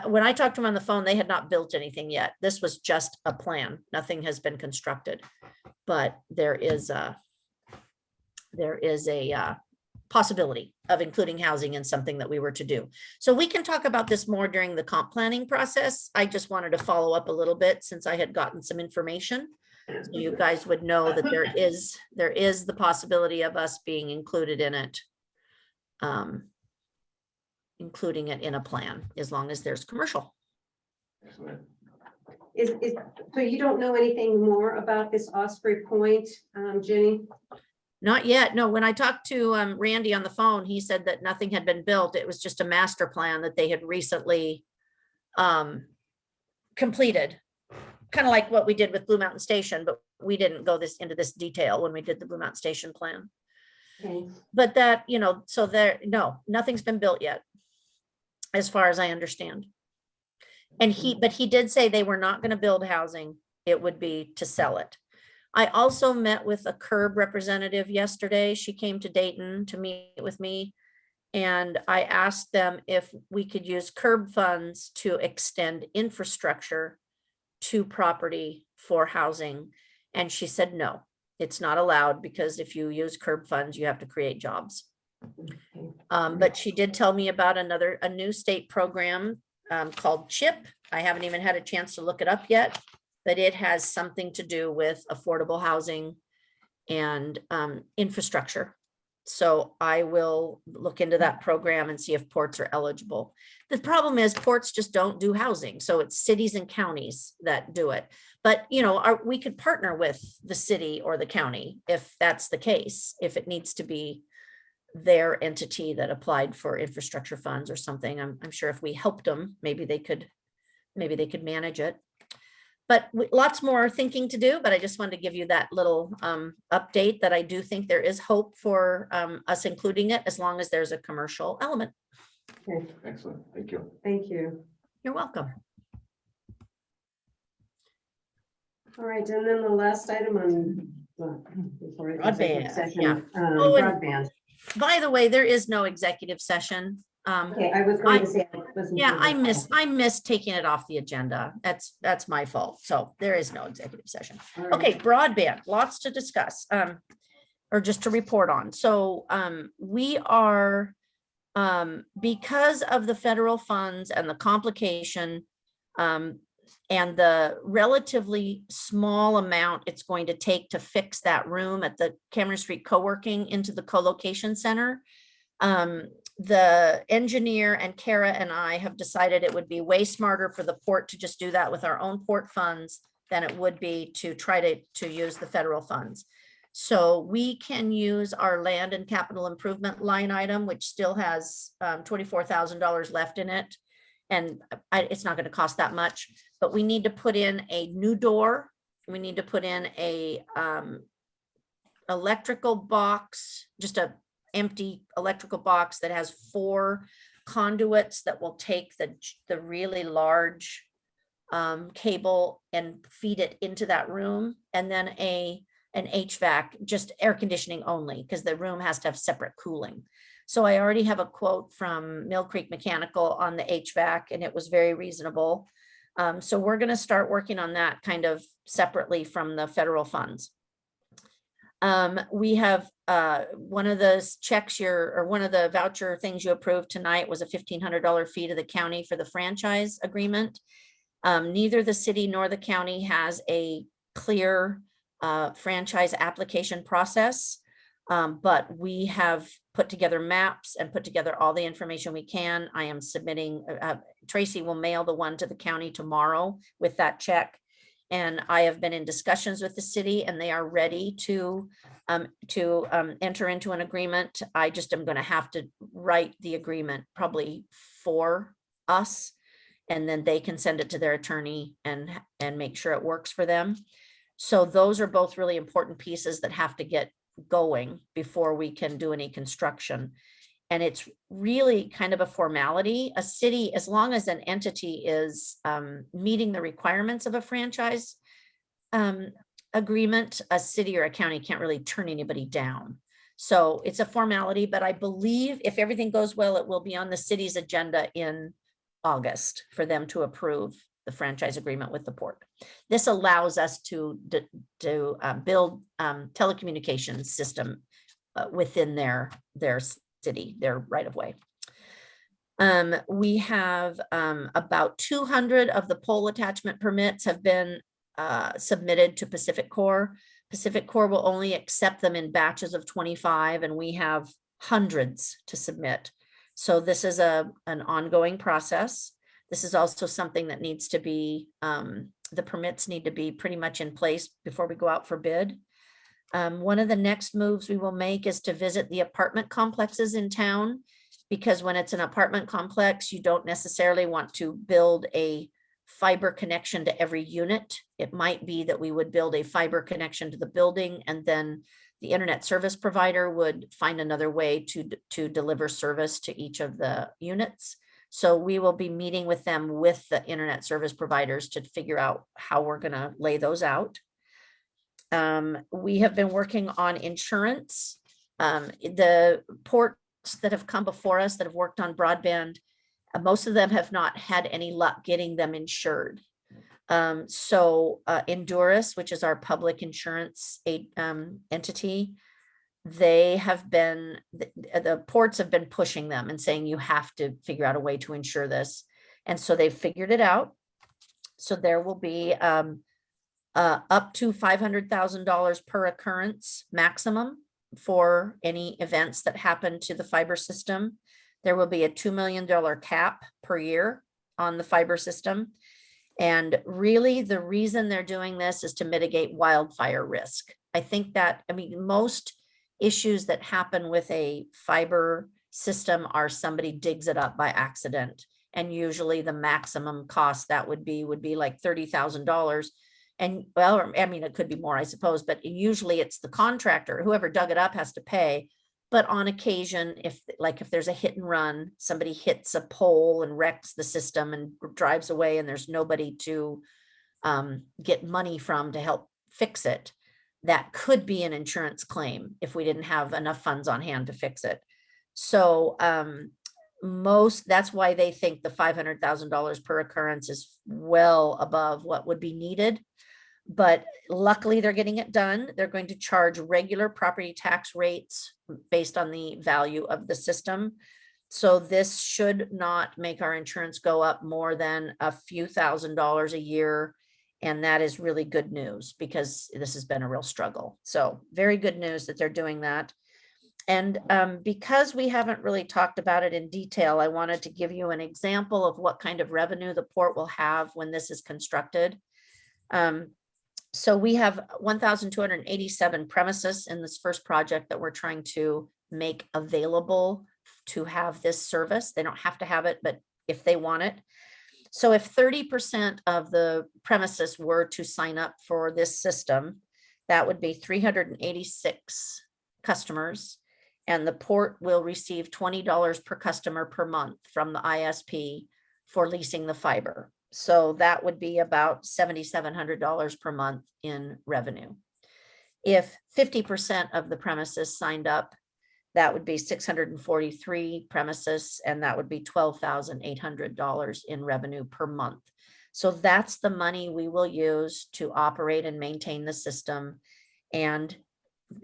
[SPEAKER 2] When I talked to them on the phone, they had not built anything yet. This was just a plan. Nothing has been constructed, but there is a possibility of including housing in something that we were to do. So we can talk about this more during the comp planning process. I just wanted to follow up a little bit since I had gotten some information. So you guys would know that there is the possibility of us being included in it. Including it in a plan, as long as there's commercial.
[SPEAKER 3] Excellent.
[SPEAKER 1] So you don't know anything more about this Osprey Point, Jenny?
[SPEAKER 2] Not yet. No, when I talked to Randy on the phone, he said that nothing had been built. It was just a master plan that they had recently completed. Kind of like what we did with Blue Mountain Station, but we didn't go into this detail when we did the Blue Mountain Station plan.
[SPEAKER 1] Okay.
[SPEAKER 2] But that, so no, nothing's been built yet, as far as I understand. And but he did say they were not going to build housing. It would be to sell it. I also met with a CURB representative yesterday. She came to Dayton to meet with me. And I asked them if we could use CURB funds to extend infrastructure to property for housing. And she said, no, it's not allowed, because if you use CURB funds, you have to create jobs. But she did tell me about a new state program called CHIP. I haven't even had a chance to look it up yet, but it has something to do with affordable housing and infrastructure. So I will look into that program and see if ports are eligible. The problem is ports just don't do housing. So it's cities and counties that do it. But, we could partner with the city or the county if that's the case, if it needs to be their entity that applied for infrastructure funds or something. I'm sure if we helped them, maybe they could manage it. But lots more thinking to do, but I just wanted to give you that little update that I do think there is hope for us including it, as long as there's a commercial element.
[SPEAKER 1] Okay,
[SPEAKER 3] Excellent. Thank you.
[SPEAKER 1] thank you.
[SPEAKER 2] You're welcome.
[SPEAKER 1] All right, and then the last item on. before executive
[SPEAKER 2] Broadband,
[SPEAKER 1] session,
[SPEAKER 2] yeah. Oh, and-
[SPEAKER 1] broadband.
[SPEAKER 2] By the way, there is no executive session.
[SPEAKER 1] Okay, I was going to say.
[SPEAKER 2] Yeah, I miss taking it off the agenda. That's my fault. So there is no executive session. Okay, broadband, lots to discuss, or just to report on. So we are, because of the federal funds and the complication, and the relatively small amount it's going to take to fix that room at the Cameron Street Co-working into the co-location center. The engineer and Kara and I have decided it would be way smarter for the port to just do that with our own port funds than it would be to try to use the federal funds. So we can use our land and capital improvement line item, which still has $24,000 left in it. And it's not going to cost that much, but we need to put in a new door. We need to put in a electrical box, just a empty electrical box that has 4 conduits that will take the really large cable and feed it into that room, and then an HVAC, just air conditioning only, because the room has to have separate cooling. So I already have a quote from Mill Creek Mechanical on the HVAC, and it was very reasonable. So we're going to start working on that kind of separately from the federal funds. We have one of those checks or one of the voucher things you approved tonight was a $1,500 fee to the county for the franchise agreement. Neither the city nor the county has a clear franchise application process, but we have put together maps and put together all the information we can. I am submitting, Tracy will mail the one to the county tomorrow with that check. And I have been in discussions with the city, and they are ready to enter into an agreement. I just am going to have to write the agreement probably for us, and then they can send it to their attorney and make sure it works for them. So those are both really important pieces that have to get going before we can do any construction. And it's really kind of a formality. A city, as long as an entity is meeting the requirements of a franchise agreement, a city or a county can't really turn anybody down. So it's a formality, but I believe if everything goes well, it will be on the city's agenda in August for them to approve the franchise agreement with the port. This allows us to build telecommunications system within their city, their right of way. We have about 200 of the pole attachment permits have been submitted to Pacific Core. Pacific Core will only accept them in batches of 25, and we have hundreds to submit. So this is an ongoing process. This is also something that needs to be, the permits need to be pretty much in place before we go out for bid. One of the next moves we will make is to visit the apartment complexes in town, because when it's an apartment complex, you don't necessarily want to build a fiber connection to every unit. It might be that we would build a fiber connection to the building, and then the internet service provider would find another way to deliver service to each of the units. So we will be meeting with them with the internet service providers to figure out how we're going to lay those out. We have been working on insurance. The ports that have come before us that have worked on broadband, most of them have not had any luck getting them insured. So Endurus, which is our public insurance entity, they have been, the ports have been pushing them and saying, you have to figure out a way to insure this. And so they've figured it out. So there will be up to $500,000 per occurrence maximum for any events that happen to the fiber system. There will be a $2 million cap per year on the fiber system. And really the reason they're doing this is to mitigate wildfire risk. I think that, I mean, most issues that happen with a fiber system are somebody digs it up by accident. And usually the maximum cost that would be like $30,000. And well, I mean, it could be more, I suppose, but usually it's the contractor, whoever dug it up has to pay. But on occasion, if there's a hit and run, somebody hits a pole and wrecks the system and drives away, and there's nobody to get money from to help fix it, that could be an insurance claim if we didn't have enough funds on hand to fix it. So that's why they think the $500,000 per occurrence is well above what would be needed. But luckily they're getting it done. They're going to charge regular property tax rates based on the value of the system. So this should not make our insurance go up more than a few $1,000s a year. And that is really good news, because this has been a real struggle. So very good news that they're doing that. And because we haven't really talked about it in detail, I wanted to give you an example of what kind of revenue the port will have when this is constructed. So we have 1,287 premises in this first project that we're trying to make available to have this service. They don't have to have it, but if they want it. So if 30% of the premises were to sign up for this system, that would be 386 customers. And the port will receive $20 per customer per month from the ISP for leasing the fiber. So that would be about $7,700 per month in revenue. If 50% of the premises signed up, that would be 643 premises, and that would be $12,800 in revenue per month. So that's the money we will use to operate and maintain the system. And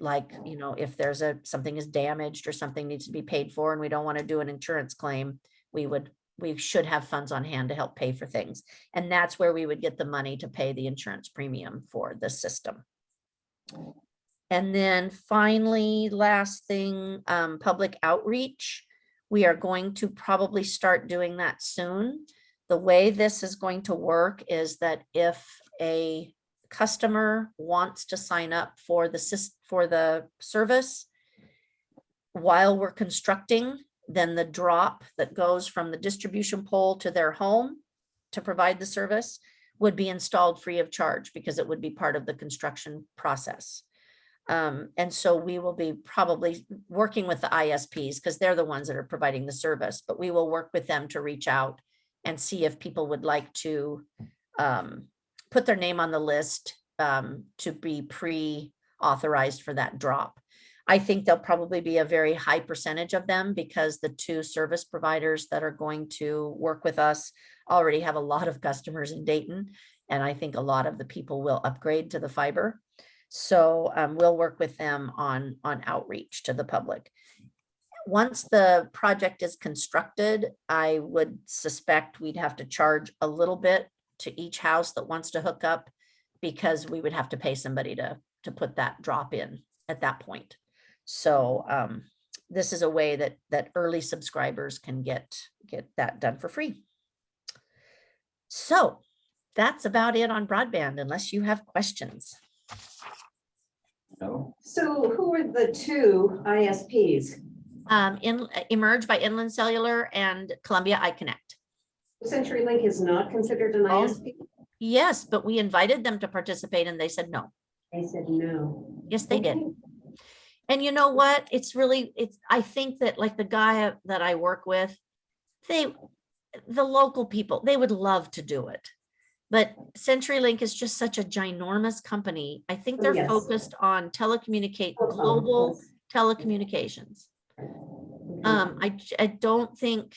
[SPEAKER 2] if there's something is damaged or something needs to be paid for and we don't want to do an insurance claim, we should have funds on hand to help pay for things. And that's where we would get the money to pay the insurance premium for the system. And then finally, last thing, public outreach. We are going to probably start doing that soon. The way this is going to work is that if a customer wants to sign up for the service while we're constructing, then the drop that goes from the distribution pole to their home to provide the service would be installed free of charge, because it would be part of the construction process. And so we will be probably working with the ISPs, because they're the ones that are providing the service, but we will work with them to reach out and see if people would like to put their name on the list to be pre-authorized for that drop. I think there'll probably be a very high percentage of them because the two service providers that are going to work with us already have a lot of customers in Dayton. And I think a lot of the people will upgrade to the fiber. So we'll work with them on outreach to the public. Once the project is constructed, I would suspect we'd have to charge a little bit to each house that wants to hook up because we would have to pay somebody to put that drop in at that point. So this is a way that early subscribers can get that done for free. So that's about it on broadband, unless you have questions.
[SPEAKER 3] No,
[SPEAKER 1] So who are the two ISPs?
[SPEAKER 2] Emerge by Inland Cellular and Columbia iConnect.
[SPEAKER 1] CenturyLink is not considered an
[SPEAKER 2] Oh.
[SPEAKER 1] ISP?
[SPEAKER 2] Yes, but we invited them to participate and they said no.
[SPEAKER 1] They said no.
[SPEAKER 2] Yes, they did.
[SPEAKER 1] Okay.
[SPEAKER 2] And you know what? I think that like the guy that I work with, the local people, they would love to do it. But CenturyLink is just such a ginormous company. I think
[SPEAKER 1] Oh,
[SPEAKER 2] they're
[SPEAKER 1] yes.
[SPEAKER 2] focused on
[SPEAKER 1] Telecom,
[SPEAKER 2] global
[SPEAKER 1] yes.
[SPEAKER 2] telecommunications.
[SPEAKER 1] Okay.
[SPEAKER 2] I don't think,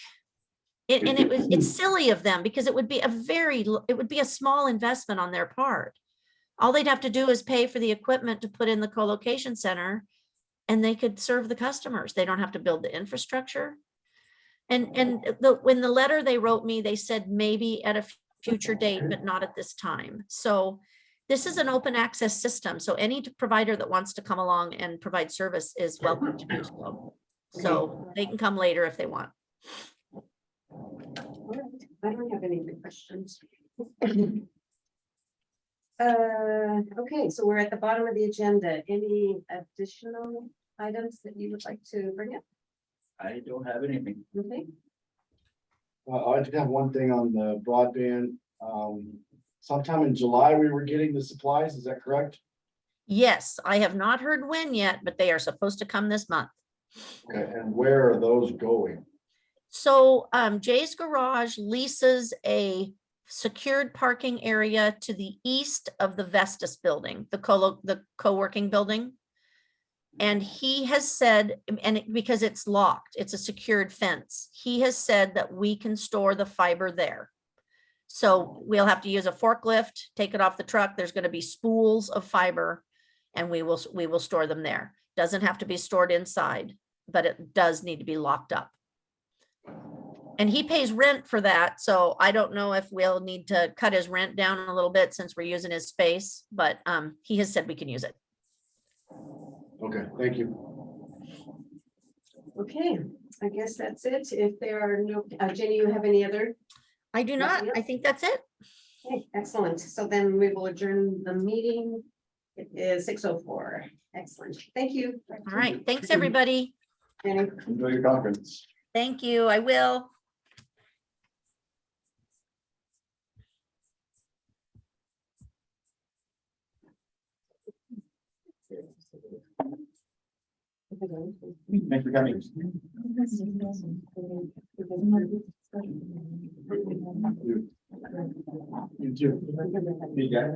[SPEAKER 2] it's silly of them because it would be a small investment on their part. All they'd have to do is pay for the equipment to put in the co-location center and they could serve the customers. They don't have to build the infrastructure. And when the letter they wrote me, they said maybe at a future date, but not at this time. So this is an open access system. So any provider that wants to come along and provide service is welcome to do so. So they can come later if they want.
[SPEAKER 1] All right. I don't have any other questions. Okay, so we're at the bottom of the agenda. Any additional items that you would like to bring up?
[SPEAKER 3] I don't have anything.
[SPEAKER 1] Okay,
[SPEAKER 6] I did have one thing on the broadband. Sometime in July, we were getting the supplies, is that correct?
[SPEAKER 2] Yes, I have not heard when yet, but they are supposed to come this month.
[SPEAKER 6] Okay, and where are those going?
[SPEAKER 2] So Jay's Garage leases a secured parking area to the east of the Vestas building, the co-working building. And he has said, because it's locked, it's a secured fence, he has said that we can store the fiber there. So we'll have to use a forklift, take it off the truck. There's going to be spools of fiber and we will store them there. Doesn't have to be stored inside, but it does need to be locked up. And he pays rent for that. So I don't know if we'll need to cut his rent down a little bit since we're using his space, but he has said we can use it.
[SPEAKER 6] Okay, thank you.
[SPEAKER 1] okay, I guess that's it. If there are no, Jenny, you have any other?
[SPEAKER 2] I do not. I think that's it.
[SPEAKER 1] Okay, excellent. So then we will adjourn the meeting. It is 6:04. Excellent. Thank you.
[SPEAKER 2] All right. Thanks, everybody.
[SPEAKER 1] Jenny.
[SPEAKER 3] Enjoy your conference.
[SPEAKER 2] Thank you. I will.
[SPEAKER 3] Thanks for coming.
[SPEAKER 6] You too.
[SPEAKER 3] See you guys.